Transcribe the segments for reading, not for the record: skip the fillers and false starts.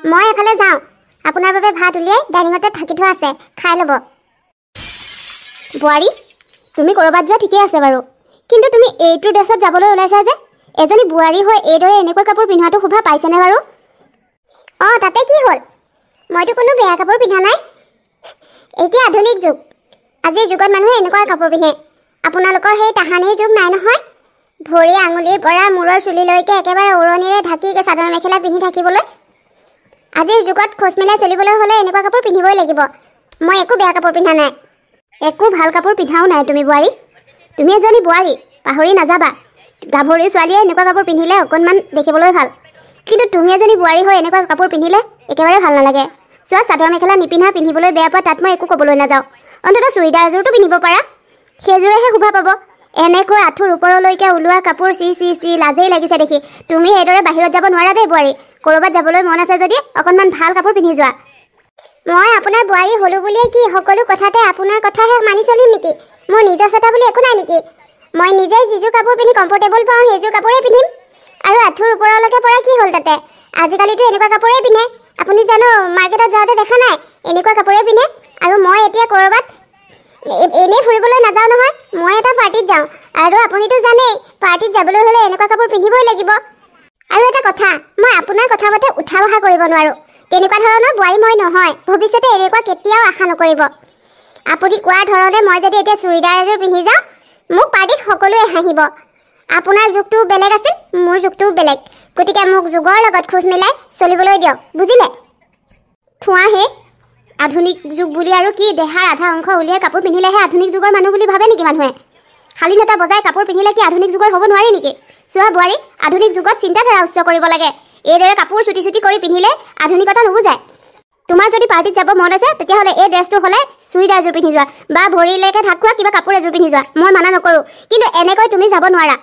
মই এফালে যাওঁ আপোনাৰ বাবে ভাত উলিয়াই ডাইনিঙতে থাকি থোৱা আছে খাই ল'ব বোৱাৰী তুমি ক'ৰবাত যোৱা ঠিকে আছে বাৰু কিন্তু তুমি এইটো ড্ৰেছত যাবলৈ ওলাইছা যে এজনী বোৱাৰী হৈ এইদৰে এনেকুৱা কাপোৰ পিন্ধাটো শোভা পাইছেনে বাৰু তাতে কি হ'ল মইতো কোনো বেয়া কাপোৰ পিন্ধা নাই এতিয়া আধুনিক যুগ আজিৰ যুগত মানুহে এনেকুৱা কাপোৰ পিন্ধে আপোনালোকৰ সেই তাহানিৰ যুগ নাই নহয় ভৰি আঙুলিৰ পৰা মূৰৰ চুলিলৈকে একেবাৰে উৰণিৰে ঢাকি চাদৰ মেখেলা পিন্ধি থাকিবলৈ আজিৰ যুগত খোজ মিলাই চলিবলৈ হ'লে এনেকুৱা কাপোৰ পিন্ধিবই লাগিব মই একো বেয়া কাপোৰ পিন্ধা নাই একো ভাল কাপোৰ পিন্ধাও নাই তুমি বোৱাৰী তুমি এজনী বোৱাৰী পাহৰি নাযাবা গাভৰু ছোৱালীয়ে এনেকুৱা কাপোৰ পিন্ধিলে অকণমান দেখিবলৈ ভাল কিন্তু তুমি এজনী বোৱাৰী হৈ এনেকুৱা কাপোৰ পিন্ধিলে একেবাৰে ভাল নালাগে চোৱা চাদৰ মেখেলা পিন্ধিবলৈ বেয়া পোৱা তাত মই একো ক'বলৈ নাযাওঁ অন্ততঃ চুৰিদাৰ এযোৰটো পিন্ধিব পাৰা সেইযোৰেহে শোভা পাব এনেকৈ আঁঠুৰ ওপৰলৈকে ওলোৱা কাপোৰ চি লাজেই লাগিছে দেখি তুমি সেইদৰে বাহিৰত যাব নোৱাৰা দেই বোৱাৰী ক'ৰবাত যাবলৈ মন আছে যদি অকণমান ভাল কাপোৰ পিন্ধি যোৱা মই আপোনাৰ বোৱাৰী হ'লো বুলিয়ে কি সকলো কথাতে আপোনাৰ কথাহে মানি চলিম নেকি মোৰ নিজস্বতা বুলি একো নাই নেকি মই নিজে যিযোৰ কাপোৰ পিন্ধি কমফৰ্টেবল পাওঁ সেইযোৰ কাপোৰেই পিন্ধিম আৰু আঁঠুৰ ওপৰলৈকে পৰা কি হ'ল তাতে আজিকালিতো এনেকুৱা কাপোৰেই পিন্ধে আপুনি জানো মাৰ্কেটত যাওঁতে দেখা নাই এনেকুৱা কাপোৰেই পিন্ধে আৰু মই এতিয়া ক'ৰবাত এনেই ফুৰিবলৈ নাযাওঁ নহয় মই এটা পাৰ্টিত যাওঁ আৰু আপুনিতো জানেই পাৰ্টিত যাবলৈ হ'লে এনেকুৱা কাপোৰ পিন্ধিবই লাগিব আৰু এটা কথা মই আপোনাৰ কথা মতে উঠা বহা কৰিব নোৱাৰোঁ তেনেকুৱা ধৰণৰ বোৱাৰী মই নহয় ভৱিষ্যতে এনেকুৱা কেতিয়াও আশা নকৰিব আপুনি কোৱা ধৰণে মই যদি এতিয়া চুৰিদাৰ এযোৰ পিন্ধি যাওঁ মোক পাৰ্টিত সকলোৱে হাঁহিব আপোনাৰ যুগটো বেলেগ আছিল মোৰ যুগটোও বেলেগ গতিকে মোক যুগৰ লগত খোজ মিলাই চলিবলৈ দিয়ক বুজিলে থোৱাহে আধুনিক যুগ বুলি আৰু কি দেহাৰ আধা অংশ উলিয়াই কাপোৰ পিন্ধিলেহে আধুনিক যুগৰ মানুহ বুলি ভাবে নেকি মানুহে শালীনতা বজাই কাপোৰ পিন্ধিলে কি আধুনিক যুগৰ হ'ব নোৱাৰে নেকি চোৱা বোৱাৰী আধুনিক যুগত চিন্তাধাৰা উচ্চ কৰিব লাগে এইদৰে কাপোৰ চুটি কৰি পিন্ধিলে আধুনিকতা নুবুজায় তোমাৰ যদি পাৰ্টিত যাব মন আছে তেতিয়াহ'লে এই ড্ৰেছটো হ'লে চুৰিদাৰ এযোৰ পিন্ধি যোৱা বা ভৰিলৈকে ঢাক খোৱা কিবা কাপোৰ এযোৰ পিন্ধি যোৱা মই মানা নকৰোঁ কিন্তু এনেকৈ তুমি যাব নোৱাৰা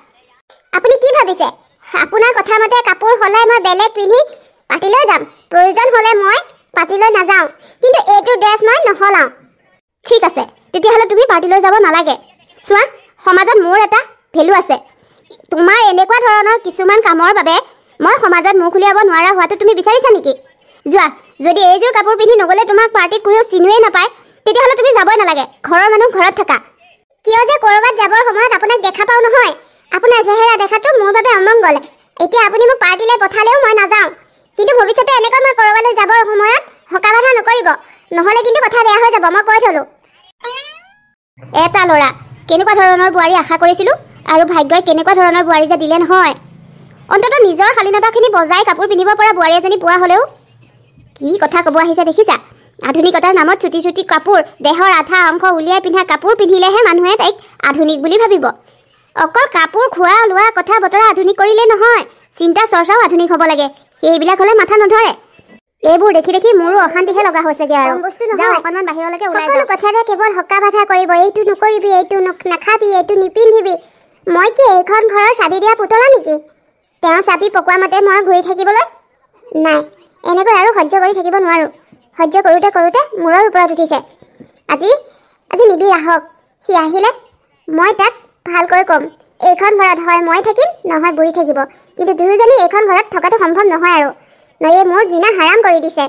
আপুনি কি ভাবিছে আপোনাৰ কথা মতে কাপোৰ সলাই মই বেলেগ পিন্ধি পাৰ্টিলৈ যাম প্ৰয়োজন হ'লে মই পাৰ্টিলৈ নাযাওঁ কিন্তু এইটো ড্ৰেছ মই নসলাওঁ ঠিক আছে তেতিয়াহ'লে তুমি পাৰ্টিলৈ যাব নালাগে চোৱা সমাজত মোৰ এটা ভেলু আছে তোমাৰ এনেকুৱা ধৰণৰ কিছুমান কামৰ বাবে মই সমাজত মুখ উলিয়াব নোৱাৰা হোৱাটো তুমি বিচাৰিছা নেকি যোৱা যদি এইযোৰ কাপোৰ পিন্ধি নগ'লে তোমাক পাৰ্টিত কোনেও চিনিয়েই নাপায় তেতিয়াহ'লে তুমি যাবই নালাগে ঘৰৰ মানুহ ঘৰত থাকা কিয় যে ক'ৰবাত যাবৰ সময়ত আপোনাক দেখা পাওঁ নহয় আপোনাৰ চেহেৰা দেখাটো মোৰ বাবে অমংগল এতিয়া আপুনি মোক পাৰ্টিলৈ পঠালেও মই নাযাওঁ কিন্তু ভৱিষ্যতে এনেকৈ মই ক'ৰবালৈ যাবৰ সময়ত হকা বাধা নকৰিব নহ'লে কিন্তু কথা বেয়া হৈ যাব মই কৈ থলোঁ এটা ল'ৰা কেনেকুৱা ধৰণৰ বোৱাৰী আশা কৰিছিলোঁ আৰু ভাগ্যই কেনেকুৱা ধৰণৰ বোৱাৰী যে দিলে নহয় অন্ততঃ নিজৰ শালীনতাখিনি বজাই কাপোৰ পিন্ধিব পৰা বোৱাৰী এজনী পোৱা হ'লেও কি কথা ক'ব আহিছে দেখিছা আধুনিকতাৰ নামত চুটি কাপোৰ দেহৰ আধা অংশ উলিয়াই পিন্ধা কাপোৰ পিন্ধিলেহে মানুহে তাইক আধুনিক বুলি ভাবিব অকল কাপোৰ খোৱা লোৱা কথা বতৰা আধুনিক কৰিলে নহয় চিন্তা চৰ্চাও আধুনিক হ'ব লাগে সেইবিলাক হ'লে মাথা নধৰে এইবোৰ দেখি মোৰো অশান্তিহে লগা হৈছেগৈ আৰু যাওঁ অকণমান বাহিৰলৈকে ওলাই যাওঁ কথাতে কেৱল হকা বাধা কৰিব এইটো নকৰিবি এইটো নাখাবি এইটো নিপিন্ধিবি মই কি এইখন ঘৰৰ চাবি দিয়া পুতলা নেকি তেওঁ চাবি পকোৱা মতে মই ঘূৰি থাকিবলৈ নাই এনেকৈ আৰু সহ্য কৰি থাকিব নোৱাৰোঁ সহ্য কৰোঁতে মূৰৰ ওপৰত উঠিছে আজি নিবিড় আহক সি আহিলে মই তাক ভালকৈ ক'ম এইখন ঘৰত হয় মই থাকিম নহয় বুঢ়ী থাকিব কিন্তু দুয়োজনী এইখন ঘৰত থকাটো সম্ভৱ নহয় আৰু নয়ে মোৰ জিনা হাৰাম কৰি দিছে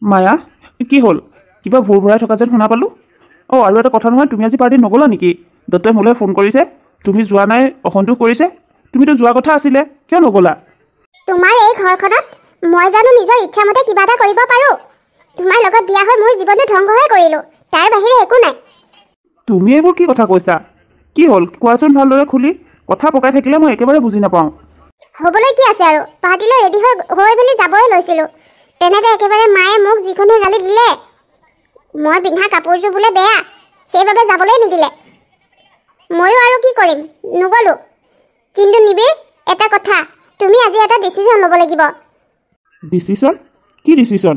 মায়া কি হ'ল কিবা ভোৰ ভৰাই থকা যেন শুনা পালোঁ আৰু এটা কথা নহয় তুমি আজি পাৰ্টিত নগ'লা নেকি দত্তই মোলৈ ফোন কৰিছে তুমি যোৱা নাই অসন্তোষ কৰিছে তুমিতো যোৱা কথা আছিলে কিয় নগ'লা তোমাৰ এই ঘৰখনত মই জানো নিজৰ ইচ্ছামতে কিবা এটা কৰিব পাৰোঁ তোমাৰ লগত বিয়া হৈ মোৰ জীৱনটো ধ্বংসহে কৰিলোঁ তাৰ বাহিৰে একো নাই তুমি এইবোৰ কি কথা কৈছা কি হ'ল কোৱাচোন ভালদৰে খুলি কথা পকাই থাকিলে মই একেবাৰে বুজি নাপাওঁ হ'বলৈ কি আছে আৰু পাৰ্টিলৈ ৰেডি হৈ মেলি যাবই লৈছিলোঁ তেনেতে একেবাৰে মায়ে মোক যিখনে গালি দিলে মই পিন্ধা কাপোৰযোৰ বোলে বেয়া সেইবাবে যাবলৈ নিদিলে ময়ো আৰু কি কৰিম নগ'লোঁ কিন্তু নিবিড় এটা কথা তুমি আজি এটা ডিচিশ্যন ল'ব লাগিব ডিচিশ্যন কি ডিচিশ্যন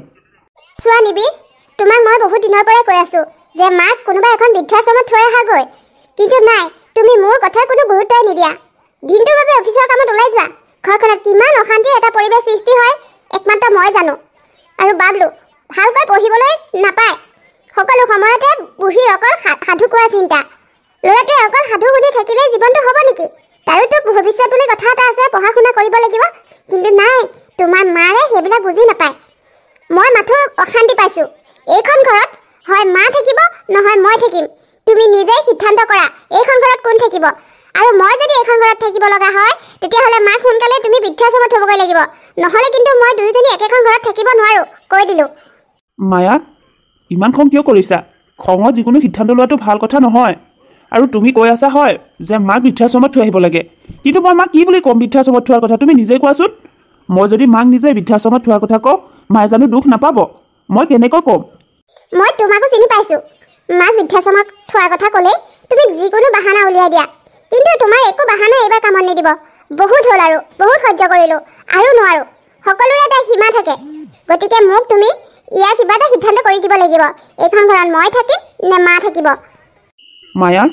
চোৱা নিবিড় তোমাক মই বহুত দিনৰ পৰাই কৈ আছোঁ যে মাক কোনোবা এখন বৃদ্ধাশ্ৰমত থৈ আহাগৈ কিন্তু নাই তুমি মোৰ কথাৰ কোনো গুৰুত্বই নিদিয়া দিনটোৰ বাবে অফিচৰ কামত ওলাই যোৱা ঘৰখনত কিমান অশান্তিৰ এটা পৰিৱেশ সৃষ্টি হয় একমাত্ৰ মই জানো আৰু বাবলু ভালকৈ পঢ়িবলৈ নাপায় সকলো সময়তে বুঢ়ীৰ অকল সাধু কোৱা চিন্তা ল'ৰাটোৱে অকল সাধু শুনি থাকিলে জীৱনটো হ'ব নেকি তাৰোতো ভৱিষ্যত বুলি কথা এটা আছে পঢ়া শুনা কৰিব লাগিব কিন্তু নাই তোমাৰ মাৰে সেইবিলাক কথাবিলাক বুজি নাপায় মই মাথো অশান্তি পাইছোঁ এইখন ঘৰত হয় মা থাকিব নহয় মই থাকিম তুমি নিজেই সিদ্ধান্ত কৰা এইখন ঘৰত কোন থাকিব আৰু মই যদি এইখন ঘৰত থাকিব লগা হয় তেতিয়াহ'লে মাক সোনকালে তুমি বৃদ্ধাশ্ৰমত থ'বগৈ লাগিব নহ'লে কিন্তু মই দুয়োজনী একেখন ঘৰত থাকিব নোৱাৰোঁ কৈ দিলোঁ মায়া ইমান খং কিয় কৰিছা খঙত যিকোনো সিদ্ধান্ত লোৱাটো ভাল কথা নহয় আৰু তুমি কৈ আছা হয় যে মাক বৃদ্ধাশ্ৰমত থৈ আহিব লাগে কিন্তু মই মাক কি বুলি ক'ম বৃদ্ধাশ্ৰমত থোৱাৰ কথা তুমি নিজেই কোৱাচোন মই যদি মাক নিজে বৃদ্ধাশ্ৰমত থোৱাৰ কথা কওঁ মায়ে জানো দুখ নাপাব মই কেনেকৈ ক'ম মই তোমাকো চিনি পাইছোঁ মাক বৃদ্ধাশ্ৰমত থোৱাৰ কথা ক'লেই তুমি যিকোনো বাহানা উলিয়াই দিয়া কিন্তু তোমাৰ একো বাহানা এইবাৰ কামত নিদিব বহুত হ'ল আৰু বহুত সহ্য কৰিলোঁ আৰু নোৱাৰোঁ সকলোৰে এটা সীমা থাকে গতিকে মোক তুমি ইয়াৰ কিবা এটা সিদ্ধান্ত কৰি দিব লাগিব এইখন ঘৰত মই থাকিম নে মা থাকিব মায়া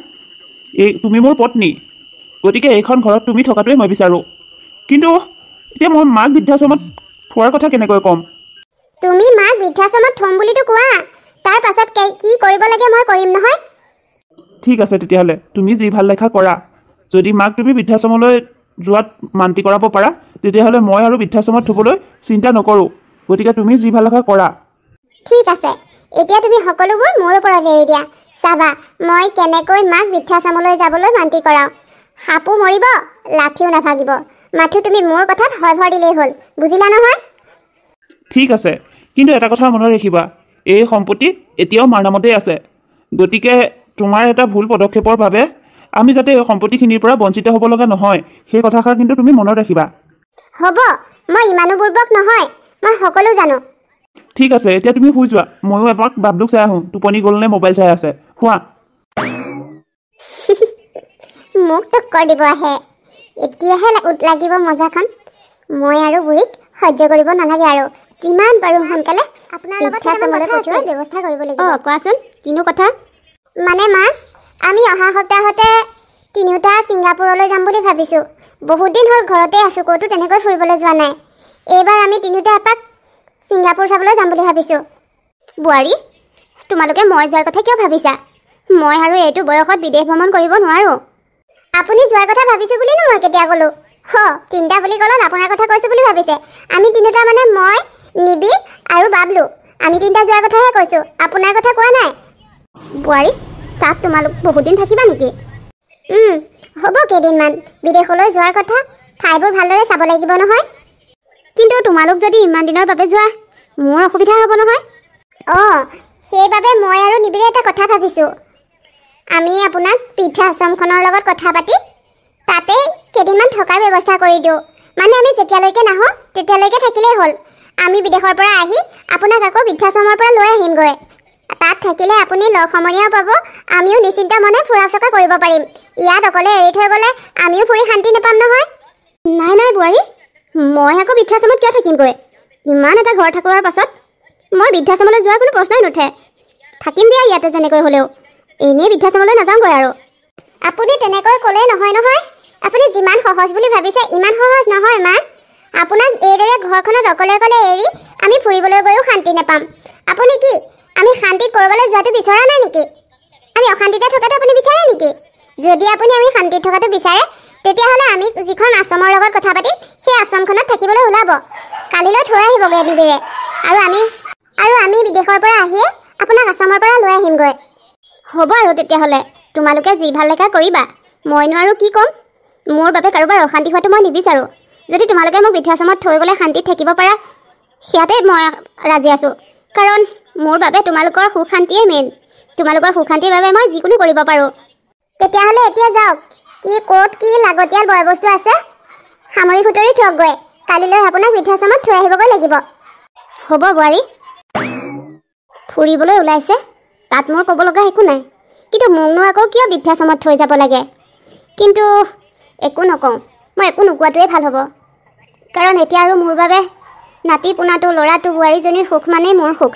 তুমি মোৰ পত্নী গতিকে এইখন ঘৰত তুমি থকাটোৱে মই বিচাৰোঁ কিন্তু এতিয়া মই মাক বৃদ্ধাশ্ৰমত থোৱাৰ কথা কেনেকৈ ক'ম তুমি মাক বৃদ্ধাশ্ৰমত থ'ম বুলিতো কোৱা তাৰ পাছত কি কৰিব লাগে মই কৰিম নহয় ঠিক আছে তেতিয়াহ'লে তুমি যি ভাল দেখা কৰা যদি মাক তুমি বৃদ্ধাশ্ৰমলৈ যোৱাত মান্তি কৰাব পাৰা তেতিয়াহ'লে মই আৰু বৃদ্ধাশ্ৰমত থ'বলৈ চিন্তা নকৰোঁ গতিকে তুমি যি ভাল দেখা কৰা ঠিক আছে এতিয়া তুমি সকলোবোৰ মোৰ ওপৰত এৰি দিয়া চাবা মই কেনেকৈ মাক বৃদ্ধাশ্ৰমলৈ যাবলৈ মান্তি কৰাওঁ সাপো মৰিব লাঠিও নাভাগিব মাথো তুমি মোৰ কথাত হয় ভৰ দিলেই হ'ল বুজিলা নহয় ঠিক আছে কিন্তু এটা কথা মনত ৰাখিবা এই সম্পত্তি এতিয়াও মাৰ নামতেই আছে গতিকে তোমাৰ এটা ভুল পদক্ষেপৰ বাবে আমি যাতে এই সম্পত্তিখিনিৰ পৰা বঞ্চিত হ'ব লগা নহয় সেই কথাষাৰ কিন্তু তুমি মনত ৰাখিবা হ'ব মই ইমানো বুৰ্বক নহয় মই সকলো জানো ঠিক আছে এতিয়া তুমি শুই যোৱা ময়ো এপাক বাবলুক চাই আহোঁ টোপনি গ'ল নে মোবাইল চাই আছে শুৱা মোক টক্কৰ দিব আহে এতিয়াহে লাগিব মজাখন মই আৰু বুঢ়ীক সহ্য কৰিব নালাগে আৰু যিমান পাৰোঁ সোনকালে আপোনাৰ বৃদ্ধাশ্ৰমলৈ পঠিওৱাৰ ব্যৱস্থা কৰিব লাগিব কোৱাচোন কিনো কথা মানে মা আমি অহা সপ্তাহতে তিনিওটা ছিংগাপুৰলৈ যাম বুলি ভাবিছোঁ বহুত দিন হ'ল ঘৰতে আছোঁ ক'তো তেনেকৈ ফুৰিবলৈ যোৱা নাই এইবাৰ আমি তিনিওটা এপাক ছিংগাপুৰ চাবলৈ যাম বুলি ভাবিছোঁ বোৱাৰী তোমালোকে মই যোৱাৰ কথা কিয় ভাবিছা মই আৰু এইটো বয়সত বিদেশ ভ্ৰমণ কৰিব নোৱাৰোঁ আপুনি যোৱাৰ কথা ভাবিছোঁ বুলিনো মই কেতিয়া ক'লোঁ তিনিটা বুলি ক'লত আপোনাৰ কথা কৈছোঁ বুলি ভাবিছে আমি তিনিওটা মানে মই নিবিৰ আৰু বাবলু আমি তিনিটা যোৱাৰ কথাহে কৈছোঁ আপোনাৰ কথা কোৱা নাই বোৱাৰী তাত তোমালোক বহুত দিন থাকিবা নেকি হ'ব কেইদিনমান বিদেশলৈ যোৱাৰ কথা ঠাইবোৰ ভালদৰে চাব লাগিব নহয় কিন্তু তোমালোক যদি ইমান দিনৰ বাবে যোৱা মোৰ অসুবিধা হ'ব নহয় সেইবাবে মই আৰু নিবিৰে এটা কথা ভাবিছোঁ আমি আপোনাক বৃদ্ধাশ্ৰমখনৰ লগত কথা পাতি তাতে কেইদিনমান থকাৰ ব্যৱস্থা কৰি দিওঁ মানে আমি যেতিয়ালৈকে নাহোঁ তেতিয়ালৈকে থাকিলেই হ'ল আমি বিদেশৰ পৰা আহি আপোনাক আকৌ বৃদ্ধাশ্ৰমৰ পৰা লৈ আহিমগৈ তাত থাকিলে আপুনি লগ সমনীয়াও পাব আমিও নিশ্চিন্ত মনে ফুৰা চকা কৰিব পাৰিম ইয়াত অকলে এৰি থৈ গ'লে আমিও ফুৰি শান্তি নাপাম নহয় নাই নাই বোৱাৰী মই আকৌ বৃদ্ধাশ্ৰমত কিয় থাকিমগৈ ইমান এটা ঘৰ থাকোৱাৰ পাছত মই বৃদ্ধাশ্ৰমলৈ যোৱাৰ কোনো প্ৰশ্নই নুঠে থাকিম দিয়া ইয়াতে যেনেকৈ হ'লেও এনেই বৃদ্ধাশ্ৰমলৈ নাযাওঁগৈ আৰু আপুনি তেনেকৈ ক'লেই নহয় নহয় আপুনি যিমান সহজ বুলি ভাবিছে ইমান সহজ নহয় মা আপোনাক এইদৰে ঘৰখনত অকলে অকলে এৰি আমি ফুৰিবলৈ গৈও শান্তি নাপাম আপুনি কি আমি শান্তিত ক'ৰবালৈ যোৱাটো বিচৰা নাই নেকি আমি অশান্তিতে থকাটো আপুনি বিচাৰে নেকি যদি আপুনি আমি শান্তিত থকাটো বিচাৰে তেতিয়াহ'লে আমি যিখন আশ্ৰমৰ লগত কথা পাতিম সেই আশ্ৰমখনত থাকিবলৈ ওলাব কালিলৈ থৈ আহিবগৈ নিবিৰে আৰু আমি বিদেশৰ পৰা আহিয়ে আপোনাক আশ্ৰমৰ পৰা লৈ আহিমগৈ হ'ব আৰু তেতিয়াহ'লে তোমালোকে যি ভাল লেখা কৰিবা মইনো আৰু কি ক'ম মোৰ বাবে কাৰোবাৰ অশান্তি হোৱাটো মই নিবিচাৰোঁ যদি তোমালোকে মোক বৃদ্ধাশ্ৰমত থৈ গ'লে শান্তিত থাকিব পাৰা সিয়াতে মই ৰাজি আছোঁ কাৰণ মোৰ বাবে তোমালোকৰ সুখ শান্তিয়ে মেইন তোমালোকৰ সুখ শান্তিৰ বাবে মই যিকোনো কৰিব পাৰোঁ তেতিয়াহ'লে এতিয়া যাওক কি ক'ত কি লাগতিয়াল বয় বস্তু আছে সামৰি সুতৰি থওকগৈ কালিলৈ আপোনাক বৃদ্ধাশ্ৰমত থৈ আহিবগৈ লাগিব হ'ব বোৱাৰী ফুৰিবলৈ ওলাইছে তাত মোৰ ক'ব লগা একো নাই কিন্তু মোকনো আকৌ কিয় বৃদ্ধাশ্ৰমত থৈ যাব লাগে কিন্তু একো নকওঁ মই একো নোকোৱাটোৱে ভাল হ'ব কাৰণ এতিয়া আৰু মোৰ বাবে নাতি পোনাটো ল'ৰাটো বোৱাৰীজনীৰ সুখ মানেই মোৰ সুখ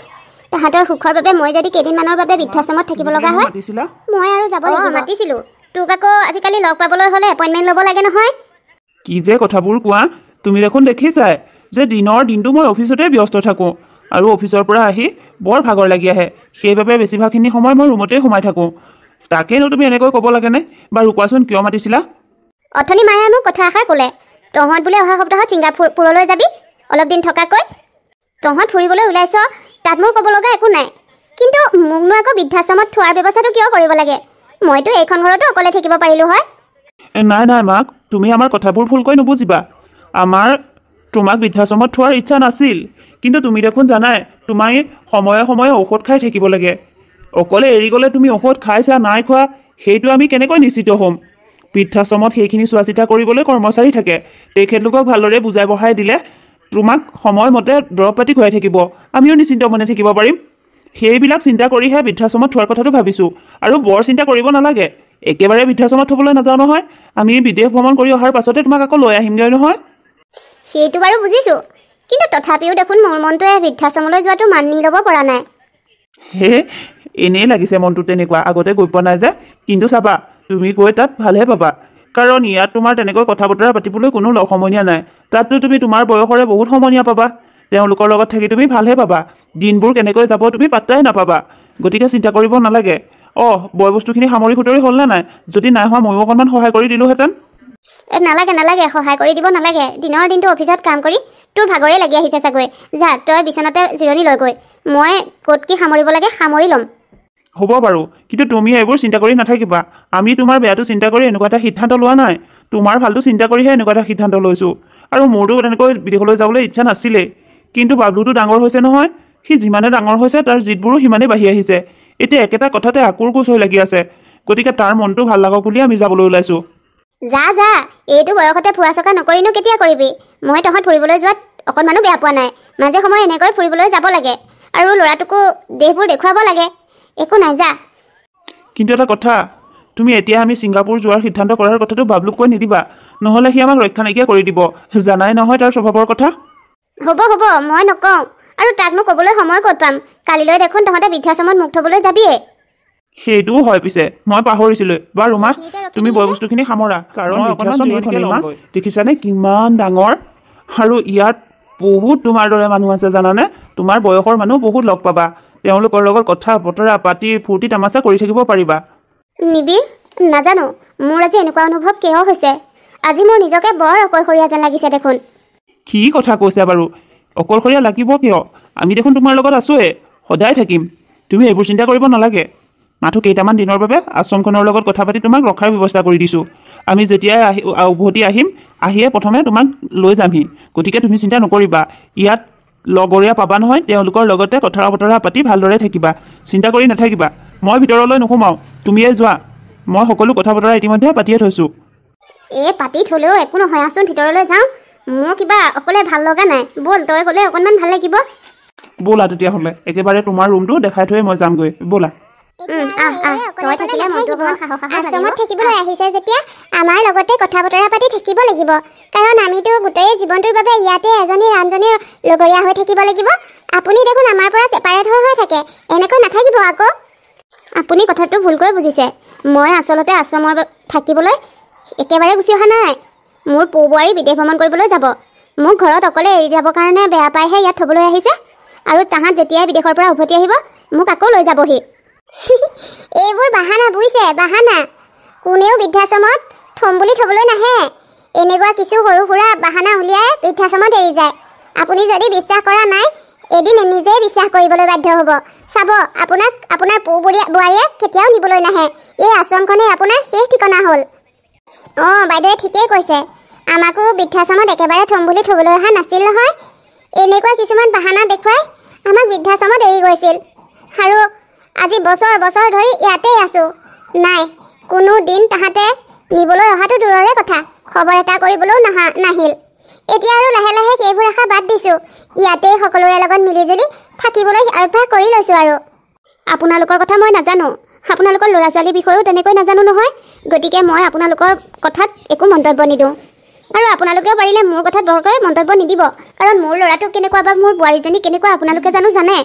তাহাঁতৰ সুখৰ বাবে মই যদি কেইদিনমানৰ বাবে বৃদ্ধাশ্ৰমত থাকিব লগা হয় মই আৰু যাব লাগিব মাতিছিলোঁ তোক আকৌ আজিকালি লগ পাবলৈ হ'লে এপইণ্টমেণ্ট ল'ব লাগে নহয় কি যে কথাবোৰ কোৱা তুমি দেখোন দেখিছাই যে দিনৰ দিনটো মই অফিচতে ব্যস্ত থাকোঁ আৰু অফিচৰ পৰা আহি বৰ ভাগৰ লাগি আহে সেইবাবে বেছিভাগখিনি সময় মই ৰুমতেই সোমাই থাকোঁ তাকেনো তুমি এনেকৈ ক'ব লাগেনে বাৰু কোৱাচোন কিয় মাতিছিলা অথনি মায়ে মোক কথা এষাৰ ক'লে তহঁত বোলে অহা সপ্তাহত ছিংগাপুৰলৈ যাবি অলপ দিন থকাকৈ তহঁত ফুৰিবলৈ ওলাইছ তাত মোৰ ক'ব লগা একো নাই, কিন্তু মোকনো আকৌ বৃদ্ধাশ্ৰমত থোৱাৰ ব্যৱস্থাটো কিয় কৰিব লাগে? মইতো এইখন ঘৰতো অকলে থাকিব পাৰিলোঁ হয়। নাই নাই মাক, তুমি আমাৰ কথাবোৰ ভুলকৈ নুবুজিবা। তোমাক বৃদ্ধাশ্ৰমত থোৱাৰ ইচ্ছা নাছিল, কিন্তু তুমি দেখোন জানাই তোমাৰ সময়ে সময়ে ঔষধ খাই থাকিব লাগে। অকলে এৰি গ'লে তুমি ঔষধ খাইছা নাই খোৱা সেইটো আমি কেনেকৈ নিশ্চিত হ'ম? বৃদ্ধাশ্ৰমত সেইখিনি চোৱা চিতা কৰিবলৈ কৰ্মচাৰী থাকে, তেখেতলোকক ভালদৰে বুজাই বঢ়াই দিলে তোমাক সময়মতে দৰৱ পাতি খুৱাই থাকিব, আমিও নিশ্চিন্ত মনে থাকিব পাৰিম। সেইবিলাক চিন্তা কৰিহে বৃদ্ধাশ্ৰমত থোৱাৰ কথাটো ভাবিছোঁ। আৰু বৰ চিন্তা কৰিব নালাগে, একেবাৰে বৃদ্ধাশ্ৰমত থ'বলৈ নাযাওঁ নহয়। আমি বিদেশ ভ্ৰমণ কৰি অহাৰ পাছতে তোমাক আকৌ লৈ আহিমগৈ নহয়। সেইটো বাৰু বুজিছোঁ, কিন্তু তথাপিও দেখোন মোৰ মনটোৱে বৃদ্ধাশ্ৰমলৈ যোৱাটো মানি ল'ব পৰা নাই। এনেই লাগিছে মনটো তেনেকুৱা, আগতে গৈ পোৱা নাই যে। কিন্তু চাবা, তুমি গৈ তাত ভালহে পাবা, কাৰণ ইয়াত তোমাৰ তেনেকৈ কথা বতৰা পাতিবলৈ কোনো লগ সমনীয়া নাই। তাততো তুমি তোমাৰ বয়সৰে বহুত সমনীয়া পাবা, তেওঁলোকৰ লগত থাকি তুমি ভালহে পাবা। দিনবোৰ কেনেকৈ যাব তুমি পাত্তাই নাপাবা, গতিকে চিন্তা কৰিব নালাগে। বয় বস্তুখিনি সামৰি সুতৰি হ'ল নে নাই? যদি নাই হোৱা ময়ো অকণমান সহায় কৰি দিলোহেঁতেন। নালাগে নালাগে, সহায় কৰি দিব নালাগে। দিনৰ দিনটো অফিচত কাম কৰি তোৰ ভাগৰে লাগি আহিছে চাগৈ। যা তই বিচনাতে জিৰণি লৈগৈ, মই ক'ত কি সামৰিব লাগে সামৰি ল'ম। হ'ব বাৰু, কিন্তু তুমি এইবোৰ চিন্তা কৰি নাথাকিবা। আমি তোমাৰ বেয়াটো চিন্তা কৰি এনেকুৱা এটা সিদ্ধান্ত লোৱা নাই, তোমাৰ ভালটো চিন্তা কৰিহে এনেকুৱা এটা সিদ্ধান্ত লৈছোঁ। আৰু মোৰতো তেনেকৈ বিদেশলৈ যাবলৈ ইচ্ছা নাছিলেই, কিন্তু বাবলুটো ডাঙৰ হৈছে নহয়। সি যিমানে ডাঙৰ হৈছে তাৰ জিদবোৰো সিমানেই বাঢ়ি আহিছে। এতিয়া একেটা কথাতে আকুৰ কোচ হৈ লাগি আছে, গতিকে তাৰ মনটো ভাল লাগক বুলি আমি যাবলৈ ওলাইছোঁ। যা যা, এইটো বয়সতে ফুৰা চকা নকৰিনো কেতিয়া কৰিবি? মই তহঁত ফুৰিবলৈ যোৱাত অকণমানো বেয়া পোৱা নাই। মাজে সময়ে এনেকৈ ফুৰিবলৈ যাব লাগে, আৰু ল'ৰাটোকো দেশবোৰ দেখুৱাব লাগে। একো নাই, যা। কিন্তু এটা কথা, তুমি এতিয়া আমি ছিংগাপুৰ যোৱাৰ সিদ্ধান্ত কৰাৰ কথাটো বাবলুক কৈ নিদিবা, নহ'লে সি আমাক ৰক্ষা নাইকিয়া কৰি দিব। জানাই নহয় তাৰ স্বভাৱৰ কথা। হ'ব হ'ব, মই নকওঁ, আৰু তাকনো ক'বলৈ সময় ক'ত পাম? কালিলৈ দেখোন তহঁতে বৃদ্ধাশ্ৰমত মুখ থ'বলৈ যাবিয়ে। সেইটোও হয়, পিছে মই পাহৰিছিলোঁ। বাৰু মা, তুমি বয় বস্তুখিনি সামৰা, কাৰণ দেখিছানে কিমান ডাঙৰ, আৰু ইয়াত বহুত তোমাৰ দৰে মানুহ আছে জানানে? তোমাৰ বয়সৰ মানুহ বহুত লগ পাবা, তেওঁলোকৰ লগত কথা বতৰা পাতি ফূৰ্তি তামাচা কৰি থাকিব পাৰিবা। নিবিৰ, নাজানো মোৰ আজি এনেকুৱা অনুভৱ কিয় হৈছে। আজি মোৰ নিজকে বৰ অকলশৰীয়া যেন লাগিছে দেখোন। কি কথা কৈছা বাৰু? অকলশৰীয়া লাগিব কিয়? আমি দেখোন তোমাৰ লগত আছোঁৱে, সদায় থাকিম। তুমি এইবোৰ চিন্তা কৰিব নালাগে। মাথো কেইটামান দিনৰ বাবে আশ্ৰমখনৰ লগত কথা পাতি তোমাক ৰখাৰ ব্যৱস্থা কৰি দিছোঁ। আমি যেতিয়াই উভতি আহিম, আহিয়ে প্ৰথমে তোমাক লৈ যামহি। গতিকে তুমি চিন্তা নকৰিবা। ইয়াত লগৰীয়া পাবা নহয়, তেওঁলোকৰ লগতে কথা বতৰা পাতি ভালদৰে থাকিবা, চিন্তা কৰি নাথাকিবা। মই ভিতৰলৈ নোসোমাওঁ, তুমিয়ে যোৱা। মই সকলো কথা বতৰা ইতিমধ্যে পাতিয়ে থৈছোঁ। পাতি থ'লেও একো নহয়, আচোন ভিতৰলৈ যাওঁ। মোৰ কিবা অকলে ভাল লগা নাই। ব'ল, তই গ'লে অকণমান ভাল লাগিব। ব'লা তেতিয়াহ'লে, একেবাৰে তোমাৰ ৰুমটো দেখাই থৈ মই যামগৈ, ব'লা। আশ্ৰমত থাকিবলৈ আহিছে যেতিয়া আমাৰ লগতে কথা বতৰা পাতি থাকিব লাগিব, কাৰণ আমিতো গোটেই জীৱনটোৰ বাবে ইয়াতে এজনী ৰানজনীৰ লগৰীয়া হৈ থাকিব লাগিব। আপুনি দেখোন আমাৰ পৰা ছেপাৰেট হৈ থাকে, এনেকৈ নাথাকিব আকৌ। আপুনি কথাটো ভুলকৈ বুজিছে। মই আচলতে আশ্ৰমৰ থাকিবলৈ একেবাৰে গুচি অহা নাই। মোৰ পু বোৱাৰী বিদেশ ভ্ৰমণ কৰিবলৈ যাব, মোক ঘৰত অকলে এৰি যাবৰ কাৰণে বেয়া পাইহে ইয়াত থ'বলৈ আহিছে, আৰু তাহাঁত যেতিয়াই বিদেশৰ পৰা উভতি আহিব মোক আকৌ লৈ যাবহি। এইবোৰ বাহানা বুজিছে, বাহানা। কোনেও বৃদ্ধাশ্ৰমত থ'ম বুলি থ'বলৈ নাহে। এনেকুৱা কিছু সৰু সুৰা বাহানা উলিয়াই বৃদ্ধাশ্ৰমত এৰি যায়। আপুনি যদি বিশ্বাস কৰা নাই, এদিন নিজেই বিশ্বাস কৰিবলৈ বাধ্য হ'ব। চাব, আপোনাক আপোনাৰ পু বোৱাৰীয়ে কেতিয়াও নিবলৈ নাহে। এই আশ্ৰমখনেই আপোনাৰ শেষ ঠিকনা হ'ল। বাইদেৱে ঠিকেই কৈছে, আমাকো বৃদ্ধাশ্ৰমত একেবাৰে থ'ম বুলি থ'বলৈ অহা নাছিল নহয়। এনেকুৱা কিছুমান বাহানা দেখুৱাই আমাক বৃদ্ধাশ্ৰমত এৰি গৈছিল, আৰু আজি বছৰ বছৰ ধৰি ইয়াতেই আছোঁ। নাই, কোনো দিন তাহাঁতে নিবলৈ অহাটো দূৰৰে কথা, খবৰ এটা কৰিবলৈও নাহিল। এতিয়া আৰু লাহে লাহে সেইবোৰ আশা বাদ দিছোঁ। ইয়াতেই সকলোৰে লগত মিলিজুলি থাকিবলৈ অভ্যাস কৰি লৈছোঁ। আৰু আপোনালোকৰ কথা মই নাজানো, আপোনালোকৰ ল'ৰা ছোৱালীৰ বিষয়েও তেনেকৈ নাজানো নহয়। গতিকে মই আপোনালোকৰ কথাত একো মন্তব্য নিদিওঁ, আৰু আপোনালোকেও পাৰিলে মোৰ কথাত বৰকৈ মন্তব্য নিদিব, কাৰণ মোৰ ল'ৰাটো কেনেকুৱা বা মোৰ বোৱাৰীজনী কেনেকুৱা আপোনালোকে জানে।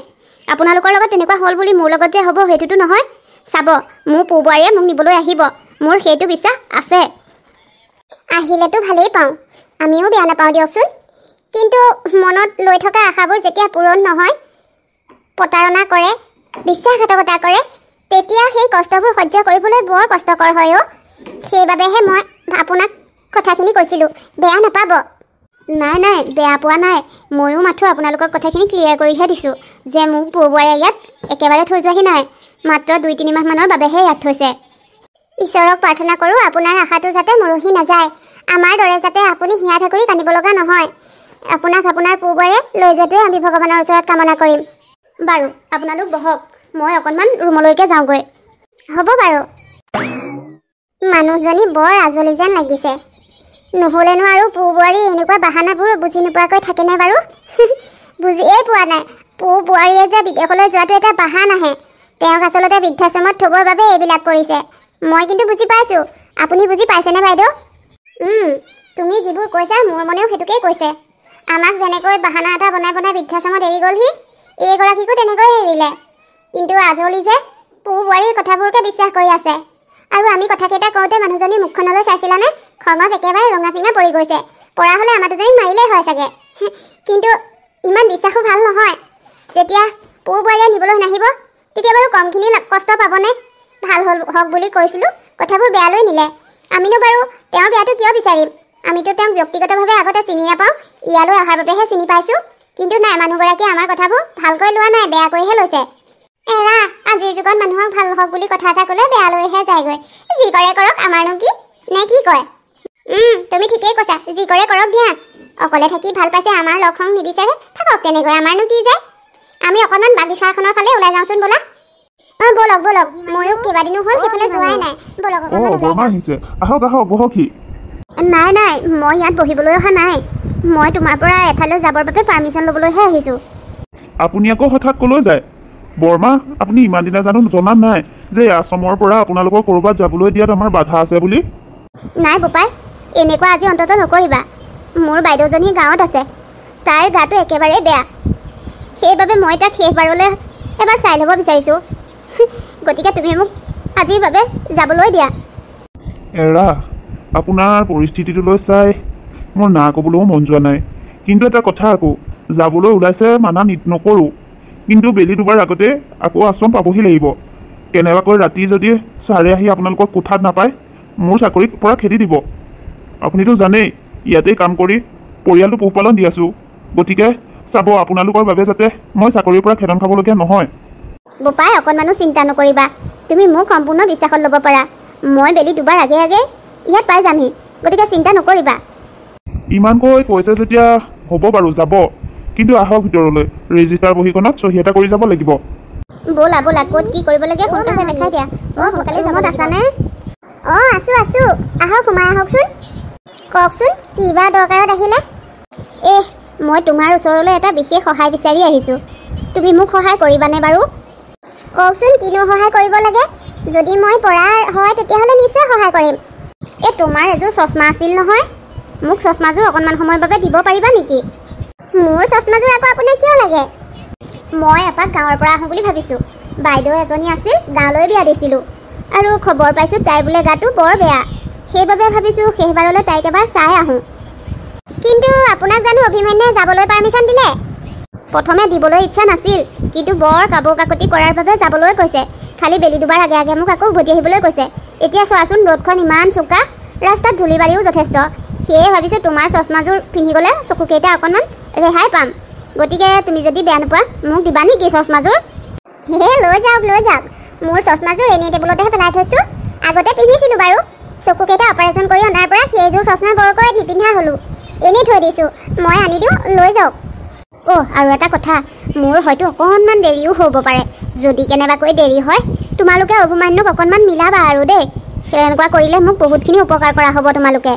আপোনালোকৰ লগত তেনেকুৱা হ'ল বুলি মোৰ লগত যে হ'ব সেইটোতো নহয়। চাব, মোৰ পু বোৱাৰীয়ে মোক নিবলৈ আহিব, মোৰ সেইটো বিশ্বাস আছে। আহিলেতো ভালেই পাওঁ, আমিও বেয়া নাপাওঁ দিয়কচোন। কিন্তু মনত লৈ থকা আশাবোৰ যেতিয়া পূৰণ নহয়, প্ৰতাৰণা কৰে, বিশ্বাসঘাতকতা কৰে, তেতিয়া সেই কষ্টবোৰ সহ্য কৰিবলৈ বৰ কষ্টকৰ হয়। সেইবাবেহে মই আপোনাক কথাখিনি কৈছিলোঁ, বেয়া নাপাব। নাই নাই বেয়া পোৱা নাই ময়ো মাথো আপোনালোকৰ কথাখিনি ক্লিয়াৰ কৰিহে দিছোঁ যে মোক বৌৱাৰে ইয়াত একেবাৰে থৈ যোৱাহি নাই মাত্ৰ 2-3 মাহমানৰ বাবেহে ইয়াত থৈছে ঈশ্বৰক প্ৰাৰ্থনা কৰোঁ আপোনাৰ আশাটো যাতে মৰহি নাযায় আমাৰ দৰে যাতে আপুনি হিয়া ঠাকুৰি কান্দিব লগা নহয় আপোনাক আপোনাৰ বৌৱাৰে লৈ যোৱাটোৱে আমি ভগৱানৰ ওচৰত কামনা কৰিম বাৰু আপোনালোক বহক মই অকণমান ৰুমলৈকে যাওঁগৈ হ'ব বাৰু মানুহজনী বৰ আজলি যেন লাগিছে নহ'লেনো আৰু পু বোৱাৰী এনেকুৱা বাহানাবোৰ বুজি নোপোৱাকৈ থাকেনে বাৰু বুজিয়েই পোৱা নাই পু বোৱাৰীয়ে যে বিদেশলৈ যোৱাটো এটা বাহানাহে তেওঁক আচলতে বৃদ্ধাশ্ৰমত থ'বৰ বাবে এইবিলাক কৰিছে মই কিন্তু বুজি পাইছোঁ আপুনি বুজি পাইছেনে বাইদেউ তুমি যিবোৰ কৈছা মোৰ মনেও সেইটোকেই কৈছে আমাক যেনেকৈ বাহানা এটা বনাই বনাই বৃদ্ধাশ্ৰমত এৰি গ'লহি এইগৰাকীকো তেনেকৈ এৰিলে কিন্তু আজলি যে পু বোৱাৰীৰ কথাবোৰকে বিশ্বাস কৰি আছে আৰু আমি কথাকেইটা কওঁতে মানুহজনী মুখখনলৈ চাইছিলানে খঙত একেবাৰে ৰঙা চিঙা পৰি গৈছে পৰা হ'লে আমাৰ দুজনী মাৰিলেই হয় চাগে কিন্তু ইমান বিশ্বাসো ভাল নহয় যেতিয়া পু বোৱাৰীয়ে নিবলৈ নাহিব তেতিয়া বাৰু কমখিনি কষ্ট পাবনে ভাল হওক বুলি কৈছিলোঁ কথাবোৰ বেয়ালৈ নিলে আমিনো বাৰু তেওঁৰ বেয়াটো কিয় বিচাৰিম আমিতো তেওঁক ব্যক্তিগতভাৱে আগতে চিনি নাপাওঁ ইয়ালৈ অহাৰ বাবেহে চিনি পাইছোঁ কিন্তু নাই মানুহগৰাকীয়ে আমাৰ কথাবোৰ ভালকৈ লোৱা নাই বেয়াকৈহে লৈছে এৰা আজিৰ যুগত মানুহক ভাল হওক বুলি কথা এটা ক'লে বেয়ালৈহে যায়গৈ যি কৰে কৰক আমাৰনো কি নে কি কয় তুমি ঠিকেই কৈছা যি কৰে কৰক দিয়া অকলে থাকি ভাল পাইছে আমাৰ লগ সংগ নিবিচাৰে থাকক তেনেকৈ আমাৰনো কি যায় আমি অকণমান বাগিচাখনৰ ফালে ওলাই যাওঁচোন ব'লা ব'লক ব'লক ময়ো কেইবাদিনো হ'ল সেইফালে যোৱাই নাই ব'লক আহক আহক বহকি নাই নাই মই ইয়াত বহিবলৈ অহা নাই মই তোমাৰ পৰা এঠাইলৈ যাবৰ বাবে পাৰ্মিশ্যন ল'বলৈহে আহিছোঁ আপুনি আকৌ হঠাৎ ক'লৈ যায় বৰমা আপুনি ইমান দিনা জানো জনা নাই যে আশ্ৰমৰ পৰা আপোনালোকৰ ক'ৰবাত যাবলৈ দিয়াত আমাৰ বাধা আছে বুলি নাই বোপাই এনেকুৱা আজি অন্তত নকৰিবা মোৰ বাইদেউজনী গাঁৱত আছে তাইৰ গাটো একেবাৰে বেয়া সেইবাবে মই তাক শেষবাৰলৈ এবাৰ চাই ল'ব বিচাৰিছোঁ গতিকে তুমি মোক আজিৰ বাবে যাবলৈ দিয়া এৰা আপোনাৰ পৰিস্থিতিটোলৈ চাই মোৰ না ক'বলৈও মন যোৱা নাই কিন্তু এটা কথা আকৌ যাবলৈ ওলাইছে মানা নকৰোঁ কিন্তু বেলি দুবাৰ আগতে আকৌ আশ্ৰম পাবহি লাগিব কেনেবাকৈ ৰাতি যদি ছাৰে আহি আপোনালোকক কোঠাত নাপায় মোৰ চাকৰিৰ পৰা খেদি দিব আপুনিতো জানেই ইয়াতেই কাম কৰি পৰিয়ালটো পোহপালন দি আছোঁ গতিকে চাব আপোনালোকৰ বাবে যাতে মই চাকৰিৰ পৰা খেদন খাবলগীয়া নহয় বোপাই অকণমানো চিন্তা নকৰিবা তুমি মোক সম্পূৰ্ণ বিশ্বাসত ল'ব পাৰা মই বেলি দুবাৰ আগে আগে ইয়াত পাই যামহি গতিকে চিন্তা নকৰিবা ইমানকৈ কৈছে যেতিয়া হ'ব বাৰু যাব কিন্তু আহক ভিতৰলৈ ৰেজিষ্টাৰ বহীখনত চহী এটা কৰি যাব লাগিব ব'লা ব'লা ক'ত কি কৰিব লাগে সোনকালে দেখাই দিয়া সোনকালে ৰুমত আছানে আছোঁ আহক সোমাই আহকচোন কওকচোন কিবা দৰকাৰত আহিলে মই তোমাৰ ওচৰলৈ এটা বিশেষ সহায় বিচাৰি আহিছোঁ তুমি মোক সহায় কৰিবানে বাৰু কওকচোন কিনো সহায় কৰিব লাগে যদি মই পৰা হয় তেতিয়াহ'লে নিশ্চয় সহায় কৰিম তোমাৰ এযোৰ চশমা আছিল নহয় মোক চশমাযোৰ অকণমান সময়ৰ বাবে দিব পাৰিবা নেকি মোৰ চশমাযোৰ আকৌ আপোনাক কিয় লাগে মই এপাক গাঁৱৰ পৰা আহোঁ বুলি ভাবিছোঁ বাইদেউ এজনী আছিল গাঁৱলৈ বিয়া দিছিলোঁ আৰু খবৰ পাইছোঁ তাইৰ বোলে গাটো বৰ বেয়া সেইবাবে ভাবিছোঁ শেষবাৰলৈ তাইক এবাৰ চাই আহোঁ কিন্তু আপোনাক জানো অভিমান্যে যাবলৈ পাৰ্মিশ্যন দিলে প্ৰথমে দিবলৈ ইচ্ছা নাছিল কিন্তু বৰ কাবৌ কাকতি কৰাৰ বাবে যাবলৈ কৈছে খালি বেলি দুবাৰ আগে আগে মোক আকৌ উভতি আহিবলৈ কৈছে এতিয়া চোৱাচোন ৰ'দখন ইমান চোকা ৰাস্তাত ধূলি বালিও যথেষ্ট সেয়ে ভাবিছোঁ তোমাৰ চশমাযোৰ পিন্ধি গ'লে চকুকেইটা অকণমান ৰেহাই পাম গতিকে তুমি যদি বেয়া নোপোৱা মোক দিবা নেকি চশমাযোৰ লৈ যাওক মোৰ চশমাযোৰ এনেই টেবুলতেহে পেলাই থৈছোঁ আগতে পিন্ধিছিলোঁ বাৰু চকুকেইটা অপাৰেশ্যন কৰি অনাৰ পৰা সেইযোৰ চশমা বৰকৈ নিপিন্ধা হ'লোঁ এনেই থৈ দিছোঁ মই আনি দিওঁ লৈ যাওক আৰু এটা কথা মোৰ হয়তো অকণমান দেৰিও হ'ব পাৰে যদি কেনেবাকৈ দেৰি হয় তোমালোকে অভিমান্যক অকণমান মিলাবা আৰু দেই এনেকুৱা কৰিলে মোক বহুতখিনি উপকাৰ কৰা হ'ব তোমালোকে